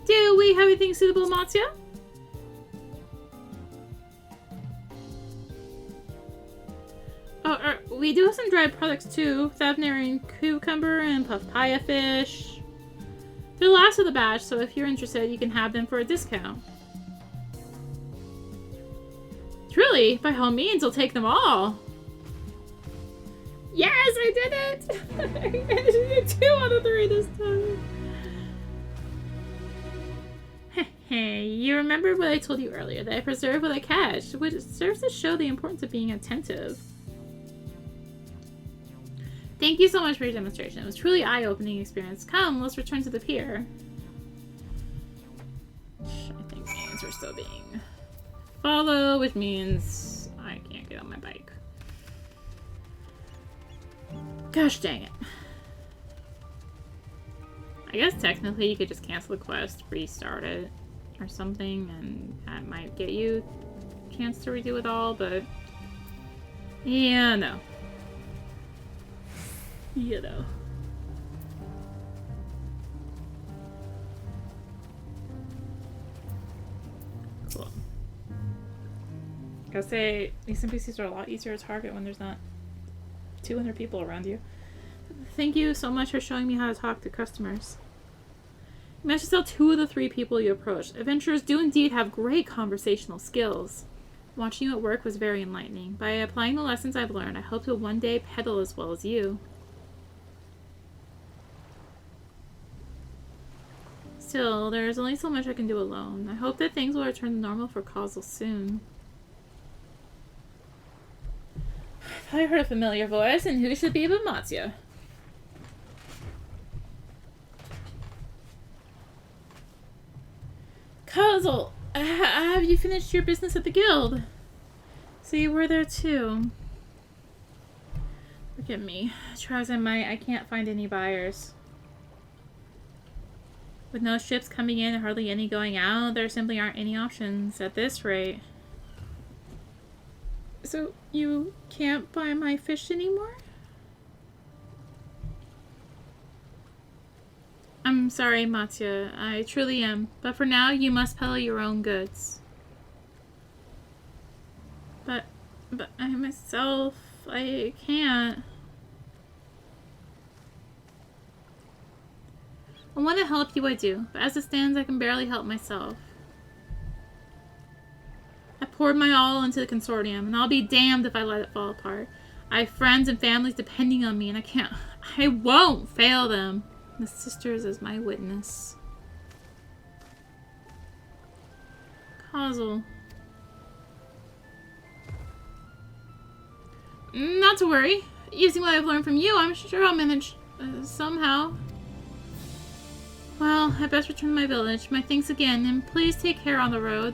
Do we have anything suitable, Matsuya? Oh, we do have some dried products too. Thavnair and cucumber and papaya fish. They're the last of the batch, so if you're interested, you can have them for a discount. Truly, by all means, I'll take them all. Yes, I did it! I managed to do 2 out of 3 this time. Hey, you remember what I told you earlier, that I preserve what I catch, which serves to show the importance of being attentive. Thank you so much for your demonstration. It was truly eye-opening experience. Come, let's return to the pier. I think means we're still being followed, which means I can't get on my bike. Gosh dang it. I guess technically you could just cancel the quest, restart it, or something, and that might get you a chance to redo it all, but yeah, no. You know. Cool. Gotta say, these NPCs are a lot easier to target when there's not 200 people around you. Thank you so much for showing me how to talk to customers. You managed to sell 2 of the 3 people you approached. Adventurers do indeed have great conversational skills. Watching you at work was very enlightening. By applying the lessons I've learned, I hope to one day peddle as well as you. Still, there is only so much I can do alone. I hope that things will return to normal for Causal soon. I thought I heard a familiar voice, and who should it be but Matsuya? Causal, have you finished your business at the guild? So you were there too. Forgive me. Try as I might, I can't find any buyers. With no ships coming in and hardly any going out, there simply aren't any options at this rate. So you can't buy my fish anymore? I'm sorry, Matsuya. I truly am. But for now, you must peddle your own goods. But I myself, I can't. I want to help you, I do, but as it stands, I can barely help myself. I poured my all into the consortium, and I'll be damned if I let it fall apart. I have friends and families depending on me, and I won't fail them. The sisters is my witness. Causal. Not to worry. Using what I've learned from you, I'm sure I'll manage somehow. Well, I best return to my village. My thanks again, and please take care on the road.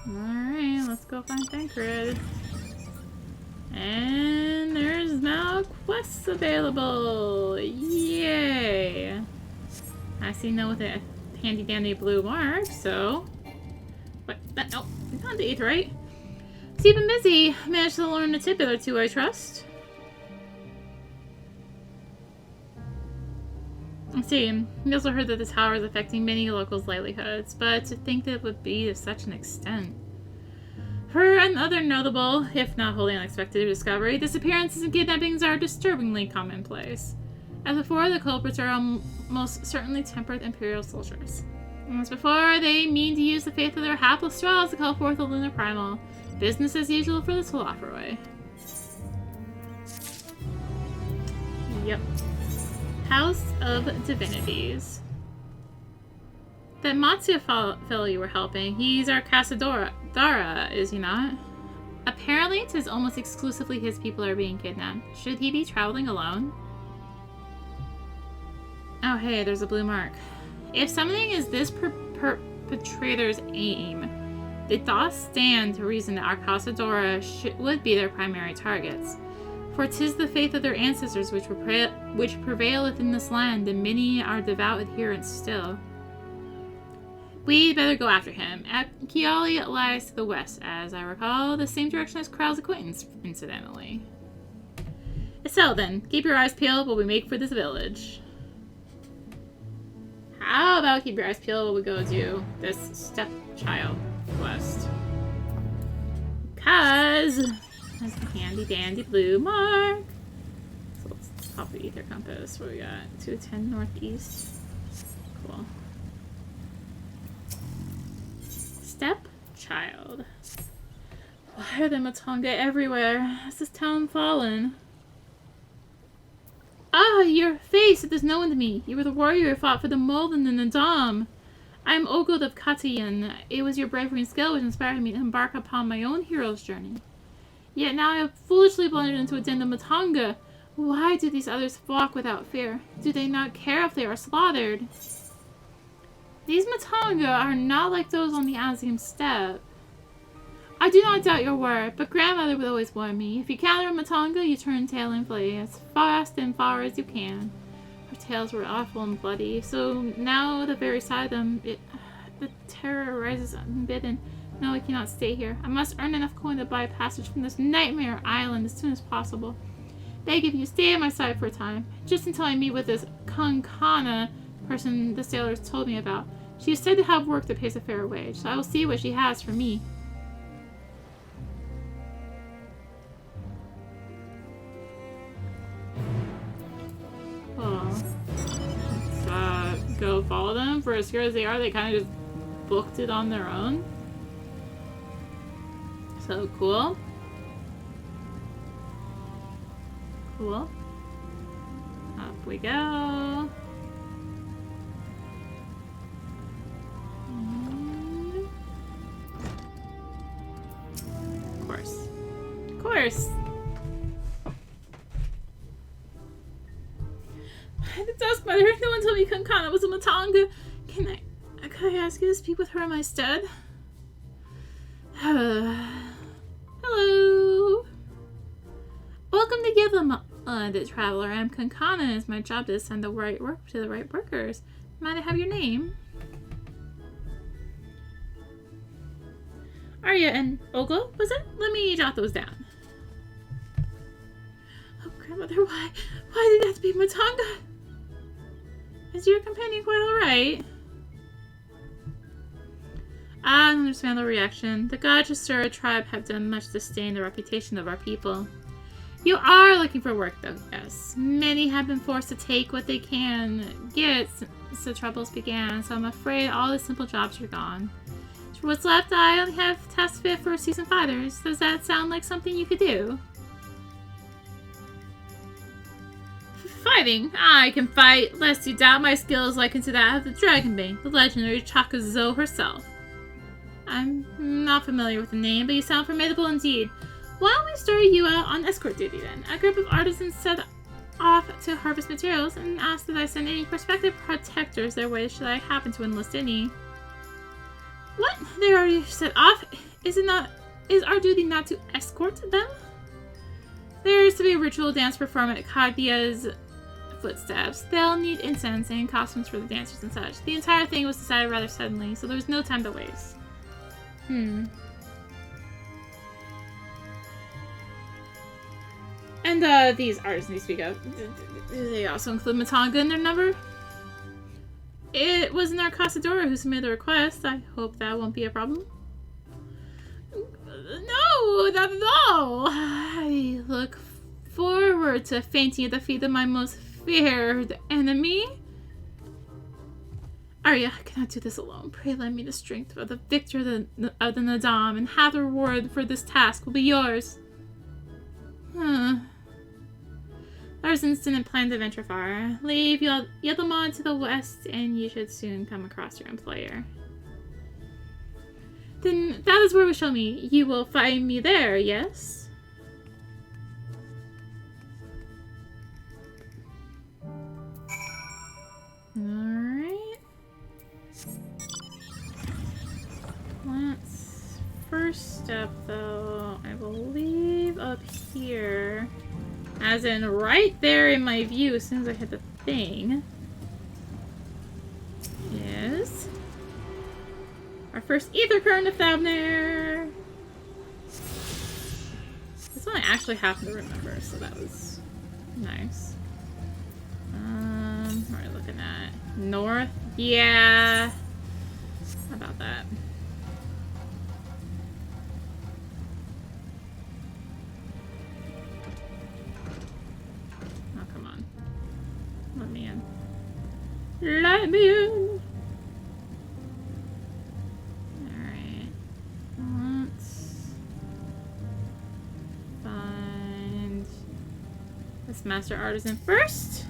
Alright, let's go find Famfrit. And there's now quests available! Yay! I see no with a handy dandy blue mark, so... What? No, not the Aether, right? So you've been busy. Managed to learn a tidbit or two, I trust. I see. We also heard that the tower is affecting many locals' livelihoods, but to think that it would be to such an extent. For another notable, if not wholly unexpected discovery, disappearances and kidnappings are disturbingly commonplace. As before, the culprits are almost certainly tempered Imperial soldiers. As before, they mean to use the faith of their hapless straws to call forth a lunar primal. Business as usual for this Falafraway. Yep. House of Divinities. That Matsuya fellow you were helping, he's our Casadora, is he not? Apparently, it is almost exclusively his people are being kidnapped. Should he be traveling alone? Oh hey, there's a blue mark. If something is this perpetrator's aim, they doth stand to reason that our Casadora would be their primary targets. For 'tis the faith of their ancestors which prevaileth in this land, and many are devout adherents still. We'd better go after him. Kiali lies to the west, as I recall, the same direction as Krau's acquaintance, incidentally. So then, keep your eyes peeled while we make for this village. How about keep your eyes peeled while we go do this stepchild quest? Cause that's the handy dandy blue mark. So let's pop the ether compass. What we got? 210 northeast. Cool. Stepchild. Why are there Matonga everywhere? Has this town fallen? Ah, your face! It is known to me. You were the warrior who fought for the Molden and the Dom. I am Ogod of Katayan. It was your bravery and skill which inspired me to embark upon my own hero's journey. Yet now I have foolishly blundered into a den of Matonga. Why do these others flock without fear? Do they not care if they are slaughtered? These Matonga are not like those on the Azim steppe. I do not doubt your word, but grandmother would always warn me. If you encounter a Matonga, you turn tail and flee as fast and far as you can. Her tails were awful and bloody, so now the very sight of them, the terror rises unbidden. No, I cannot stay here. I must earn enough coin to buy a passage from this nightmare island as soon as possible. Beg of you, stay at my side for a time, just until I meet with this Kankana person the sailors told me about. She is said to have work that pays a fair wage, so I will see what she has for me. Oh. Let's go follow them. For as good as they are, they kind of just booked it on their own. So cool. Cool. Up we go. Of course. Of course. The Dusk Mother. No one told me Kankana was a Matonga. Can I ask you to speak with her in my stead? Hello. Welcome to Givem, the traveler. I'm Kankana, and it's my job to send the right work to the right workers. Might I have your name? Arya and Ogo, was it? Let me jot those down. Oh, grandmother, why did it have to be Matonga? Is your companion quite alright? I understand the reaction. The Gajasura tribe have done much to stain the reputation of our people. You are looking for work, though, yes. Many have been forced to take what they can get since the troubles began, so I'm afraid all the simple jobs are gone. For what's left, I only have tasks fit for seasoned fighters. Does that sound like something you could do? Fighting? I can fight. Lest you doubt, my skill is likened to that of the Dragonbane, the legendary Chakazo herself. I'm not familiar with the name, but you sound formidable indeed. Why don't we start you out on escort duty then? A group of artisans set off to harvest materials and ask that I send any prospective protectors their way should I happen to enlist any. What? They already set off? Is our duty not to escort them? There's to be a ritual dance performed at Kagya's footsteps. They'll need incense and costumes for the dancers and such. The entire thing was decided rather suddenly, so there was no time to waste. And these artists you speak of, do they also include Matonga in their number? It was Narcosadora who submitted the request. I hope that won't be a problem. No, not at all. I look forward to fainting at the feet of my most feared enemy. Arya, I cannot do this alone. Pray lend me the strength of the victor of the Nadam, and half the reward for this task will be yours. There's instant and planned to venture far. Leave Yedlamon to the west, and you should soon come across your employer. Then that is where we shall meet. You will find me there, yes? Alright. Let's first step, though, I believe up here. As in right there in my view as soon as I hit the thing. Is our first Aether current of Thavnair. This one I actually happen to remember, so that was nice. What are we looking at? North? Yeah. How about that? Oh, come on. Let me in. Let me in! Alright. Let's find this master artisan first.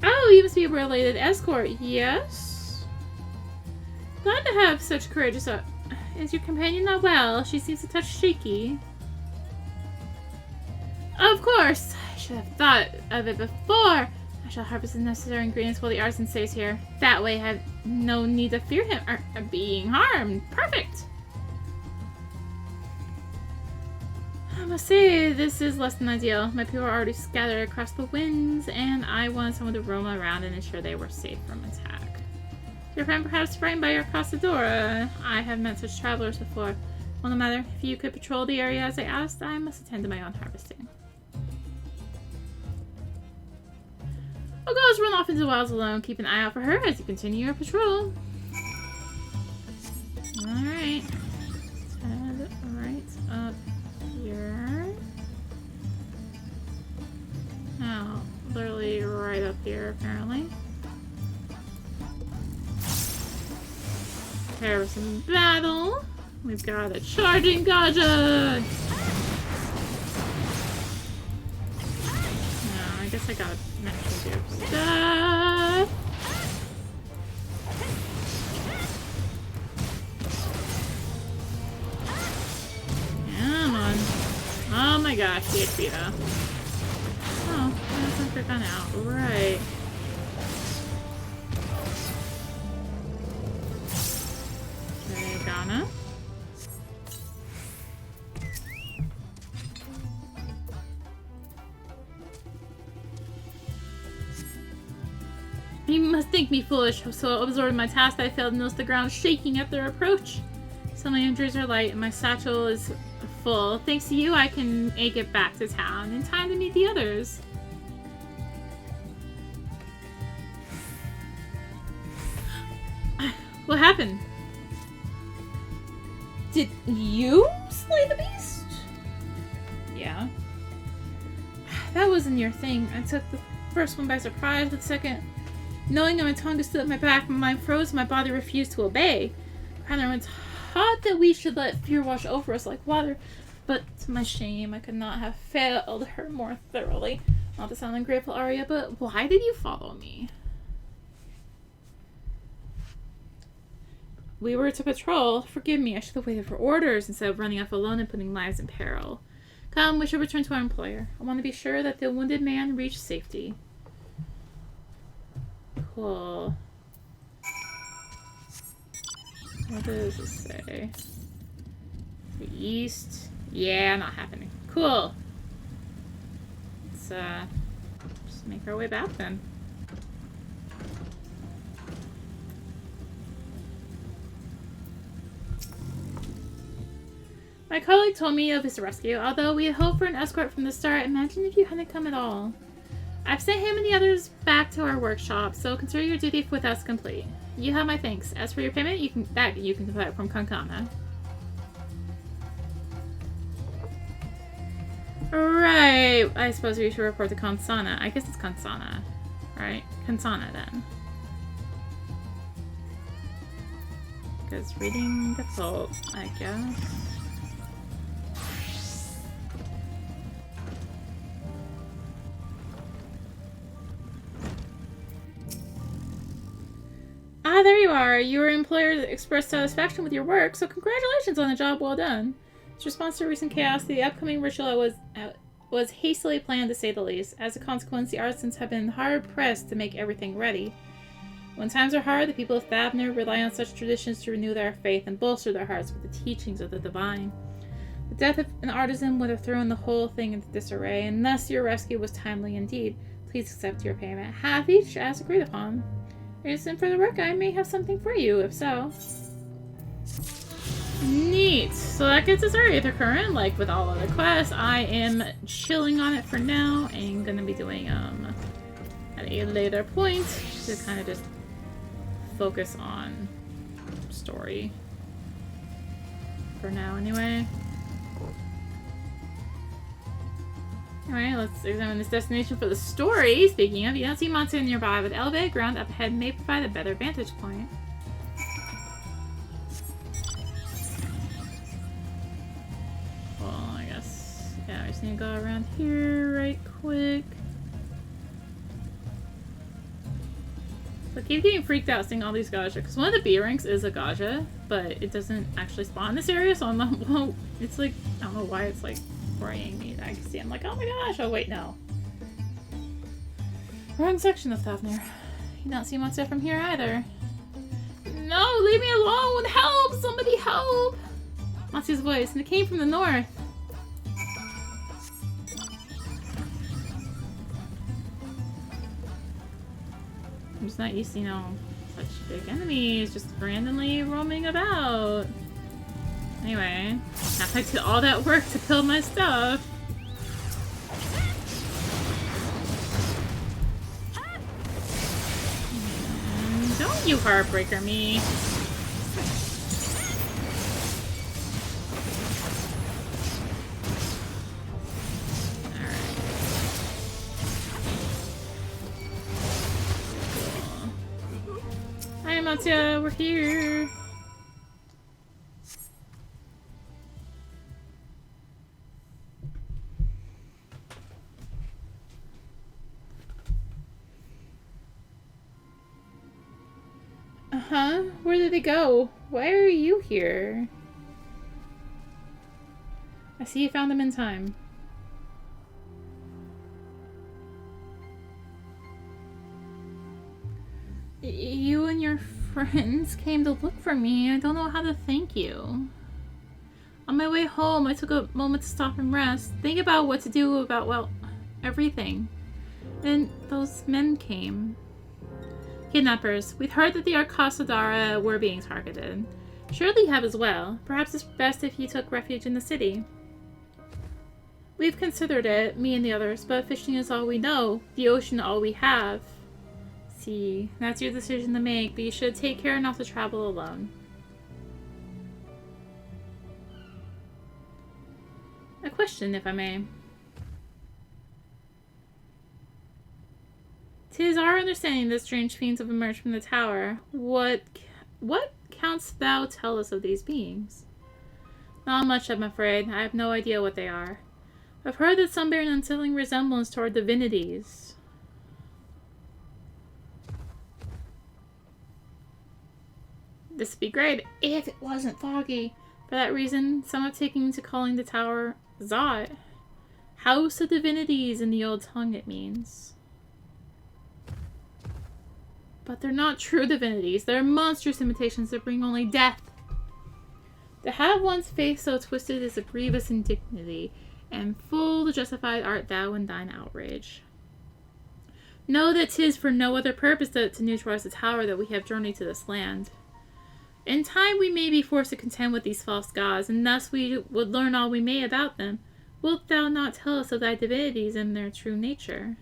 Oh, you must be a related escort. Yes? Glad to have such courageous... Is your companion not well? She seems a touch shaky. Of course! I should have thought of it before. I shall harvest the necessary ingredients while the artisan stays here. That way I have no need to fear him being harmed. Perfect! I must say, this is less than ideal. My people are already scattered across the winds, and I wanted someone to roam around and ensure they were safe from attack. Your friend perhaps frightened by your Casadora. I have met such travelers before. Well, no matter. If you could patrol the area as I asked, I must attend to my own harvesting. I'll go run off into the wilds alone. Keep an eye out for her as you continue your patrol. Alright. Head right up here. Oh, literally right up here, apparently. Prepare for some battle. We've got a charging Gaja! No, I guess I gotta mention your stuff. Come on. Oh my gosh, the HP though. Oh, that's not for gun out. Right. Okay, Ghana. You must think me foolish, so absorbed in my task that I failed to notice the ground shaking at their approach. Some of my injuries are light and my satchel is full. Thanks to you, I can make it back to town in time to meet the others. What happened? Did you slay the beast? Yeah. That wasn't your thing. I took the first one by surprise, but the second... Knowing that my tongue is still at my back, my mind froze, my body refused to obey. Everyone's taught that we should let fear wash over us like water, but to my shame, I could not have failed her more thoroughly. Not to sound ungrateful, Arya, but why did you follow me? We were to patrol. Forgive me, I should have waited for orders instead of running off alone and putting lives in peril. Come, we should return to our employer. I want to be sure that the wounded man reached safety. Cool. What does this say? The east? Yeah, not happening. Cool. Let's just make our way back then. My colleague told me of his rescue. Although we had hoped for an escort from the start, imagine if you hadn't come at all. I've sent him and the others back to our workshop, so consider your duty with us complete. You have my thanks. As for your payment, you can collect from Kankana. Right. I suppose we should report to Kansana. I guess it's Kansana, right? Kansana then. Because reading default, I guess. Ah, there you are. Your employer expressed satisfaction with your work, so congratulations on the job well done. In response to recent chaos, the upcoming ritual was hastily planned, to say the least. As a consequence, the artisans have been hard-pressed to make everything ready. When times are hard, the people of Thavnair rely on such traditions to renew their faith and bolster their hearts with the teachings of the divine. The death of an artisan would have thrown the whole thing into disarray, and thus your rescue was timely indeed. Please accept your payment, half each, as agreed upon. Reason for the work, I may have something for you, if so. Neat. So that gets us our Aether current, like with all other quests. I am chilling on it for now, and gonna be doing at a later point to kind of just focus on story for now anyway. Alright, let's examine this destination for the story. Speaking of, you don't see monsters nearby, but elevated ground up ahead may provide a better vantage point. Well, I guess, yeah, I just need to go around here right quick. So I keep getting freaked out seeing all these Gaja, because one of the B ranks is a Gaja, but it doesn't actually spawn in this area, so I'm not, well, it's like, I don't know why it's like worrying me. I can see, I'm like, oh my gosh, oh wait, no. Wrong section of Thavnair. You don't see monster from here either. No, leave me alone! Help! Somebody help! Matsu's voice, and it came from the north. I'm just not used to, you know, such big enemies just randomly roaming about. Anyway, now I did all that work to build my stuff. Don't you heartbreaker me. Hi, Matsuya, we're here. Uh-huh. Where did they go? Why are you here? I see you found them in time. You and your friends came to look for me. I don't know how to thank you. On my way home, I took a moment to stop and rest. Think about what to do about, well, everything. Then those men came. Kidnappers. We'd heard that the Arcasadara were being targeted. Surely you have as well. Perhaps it's best if you took refuge in the city. We've considered it, me and the others, but fishing is all we know. The ocean all we have. See, that's your decision to make, but you should take care not to travel alone. A question, if I may. 'Tis our understanding that strange fiends have emerged from the tower. What canst thou tell us of these beings? Not much, I'm afraid. I have no idea what they are. I've heard that some bear an unsettling resemblance toward divinities. This would be great if it wasn't foggy. For that reason, some have taken to calling the tower Zot. House of Divinities in the old tongue, it means. But they're not true divinities. They're monstrous imitations that bring only death. To have one's faith so twisted is a grievous indignity, and full justified art thou in thine outrage. Know that 'tis for no other purpose than to neutralize the tower that we have journeyed to this land. In time we may be forced to contend with these false gods, and thus we would learn all we may about them. Wilt thou not tell us of thy divinities and their true nature?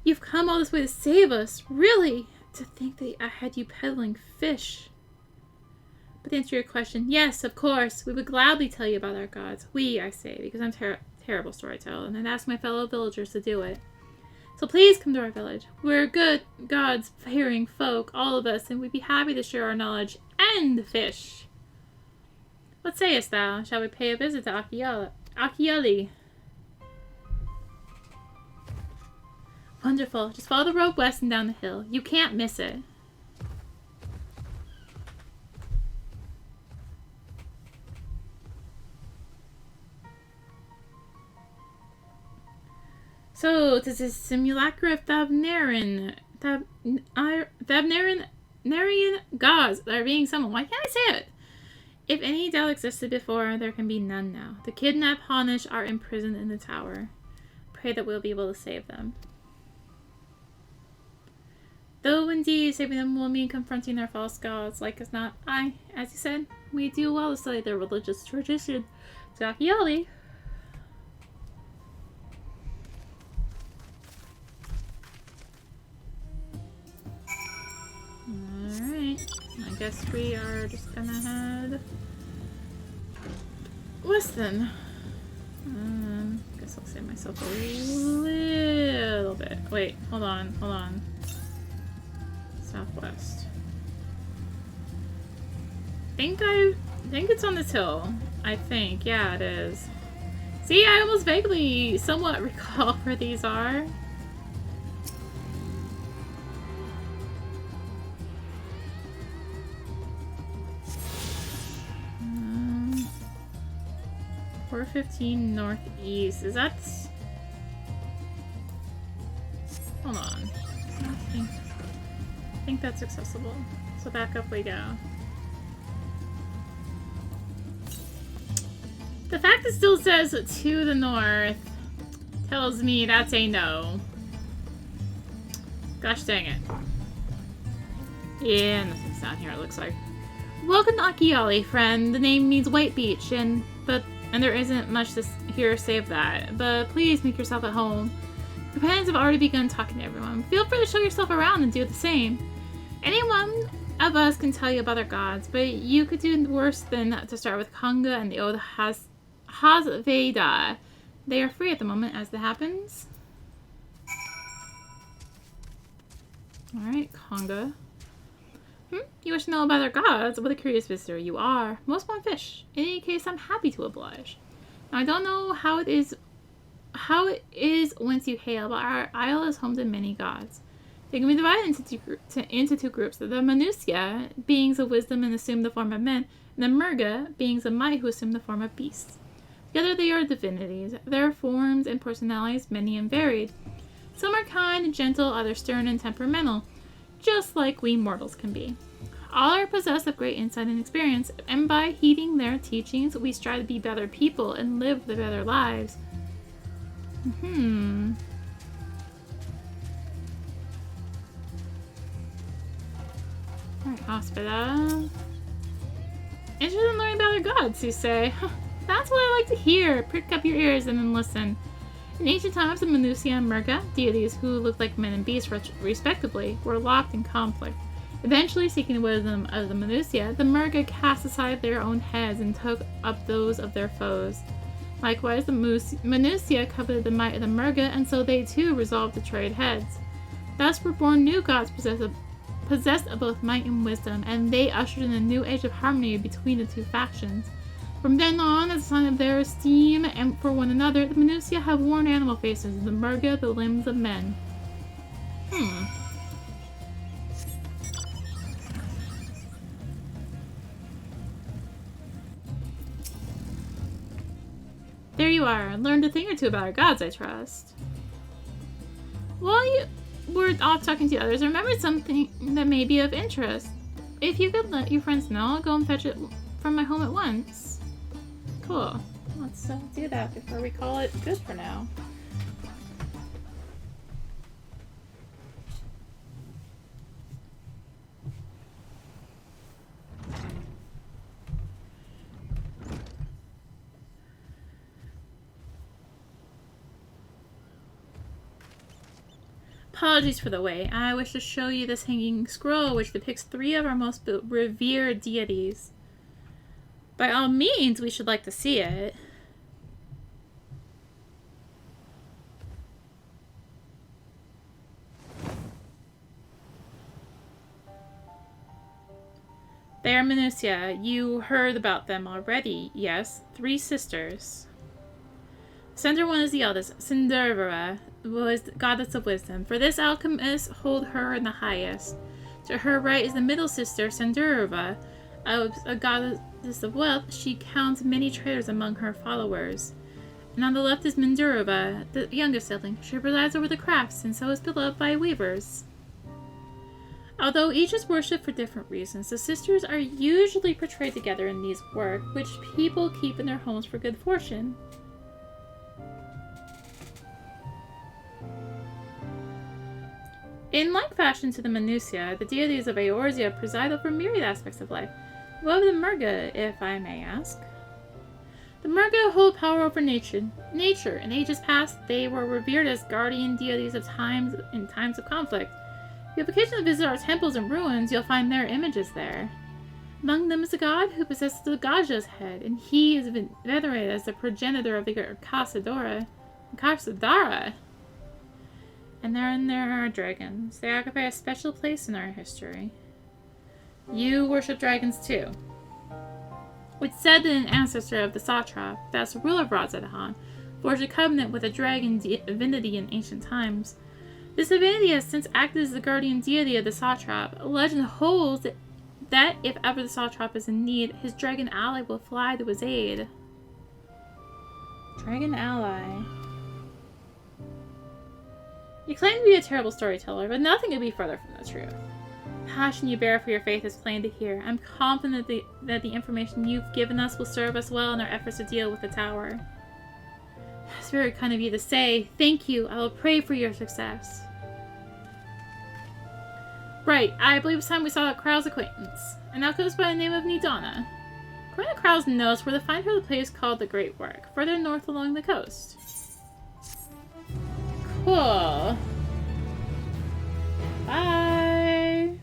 You've come all this way to save us, really? To think that I had you peddling fish. But to answer your question, yes, of course, we would gladly tell you about our gods. We, I say, because I'm terrible storyteller, and I'd ask my fellow villagers to do it. So please come to our village. We're good, gods-fearing folk, all of us, and we'd be happy to share our knowledge and fish. What sayest thou? Shall we pay a visit to Akiali? Wonderful. Just follow the road west and down the hill. You can't miss it. So, this is simulacra of Thavnairan gods that are being summoned. Why can't I say it? If any doubt existed before, there can be none now. The kidnapped Honish are imprisoned in the tower. Pray that we'll be able to save them. Though indeed saving them will mean confronting their false gods, like as not, as you said, we do well to study their religious tradition. Akiali. Alright, I guess we are just gonna head west then. Guess I'll save myself a little bit. Wait, hold on. Southwest. I think it's on this hill. I think, yeah, it is. See, I almost vaguely, somewhat recall where these are. 415 northeast. Is that? Hold on. I think that's accessible. So back up we go. The fact it still says to the north tells me that's a no. Gosh dang it. Yeah, nothing's down here, it looks like. Welcome to Akiali, friend. The name means White Beach, and there isn't much here save that. But please make yourself at home. Companions have already begun talking to everyone. Feel free to show yourself around and do the same. Any one of us can tell you about our gods, but you could do worse than to start with Kanga and the old Hazveda. They are free at the moment, as that happens. Alright, Kanga. You wish to know about our gods? What a curious visitor you are. Most want fish. In any case, I'm happy to oblige. Now, I don't know how it is whence you hail, but our isle is home to many gods. They can be divided into two groups. The Manusia, beings of wisdom and assume the form of men, and the Murga, beings of might who assume the form of beasts. Together they are divinities. Their forms and personalities many and varied. Some are kind and gentle, others stern and temperamental, just like we mortals can be. All are possessed of great insight and experience, and by heeding their teachings, we strive to be better people and live the better lives. Alright, hospital. Interested in learning about our gods, you say? That's what I like to hear. Prick up your ears and then listen. In ancient times, the Manusia and Murga, deities who looked like men and beasts respectively, were locked in conflict. Eventually, seeking the wisdom of the Manusia, the Murga cast aside their own heads and took up those of their foes. Likewise, the Manusia coveted the might of the Murga, and so they too resolved to trade heads. Thus were born new gods possessed of both might and wisdom, and they ushered in a new age of harmony between the two factions. From then on, as a sign of their esteem and for one another, the Manusia have worn animal faces, and the Murga the limbs of men. There you are. Learned a thing or two about our gods, I trust. While you were off talking to others, I remembered something that may be of interest. If you could let your friends know, I'll go and fetch it from my home at once. Cool. Let's do that before we call it good for now. apologies for the wait. I wish to show you this hanging scroll, which depicts 3 of our most revered deities. By all means, we should like to see it. They are Minutia. You heard about them already, yes? 3 sisters. Center one is the eldest, Cindervera, was goddess of wisdom. For this, alchemists hold her in the highest. To her right is the middle sister, Cinderva, a goddess of wealth. She counts many traders among her followers. And on the left is Mindurva, the youngest sibling. She presides over the crafts, and so is beloved by weavers. Although each is worshipped for different reasons, the sisters are usually portrayed together in these works, which people keep in their homes for good fortune. In like fashion to the Minutia, the deities of Eorzea preside over myriad aspects of life. What of the Murga, if I may ask? The Murga hold power over nature. In ages past, they were revered as guardian deities of times in times of conflict. If you have occasion to visit our temples and ruins, you'll find their images there. Among them is a god who possesses the Gaja's head, and he is venerated as the progenitor of the Casadara. And then there are dragons. They occupy a special place in our history. You worship dragons too. It's said that an ancestor of the Satrap, that's the ruler of Radz-at-Han, forged a covenant with a dragon divinity in ancient times. This divinity has since acted as the guardian deity of the Satrap. A legend holds that if ever the Satrap is in need, his dragon ally will fly to his aid. Dragon ally. You claim to be a terrible storyteller, but nothing could be further from the truth. The passion you bear for your faith is plain to hear. I'm confident that the information you've given us will serve us well in our efforts to deal with the tower. It's very kind of you to say. Thank you. I will pray for your success. Right, I believe it's time we saw Krau's acquaintance. And now goes by the name of Nidana. According to Krau's notes, we're to find her at a place called the Great Work, further north along the coast. Cool. Bye.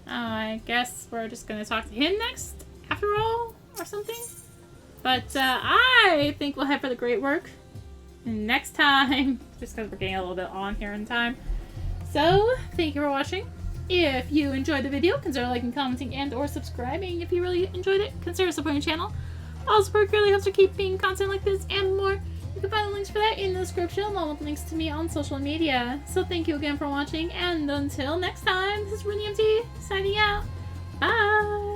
I guess we're just gonna talk to him next, after all, or something. But I think we'll head for the Great Work next time, just because we're getting a little bit on here in time. So, thank you for watching. If you enjoyed the video, consider liking, commenting, and or subscribing. If you really enjoyed it, consider supporting the channel. All support really helps to keep making content like this and more. You can find the links for that in the description, along with links to me on social media. So thank you again for watching, and until next time, this is rinimt signing out. Bye!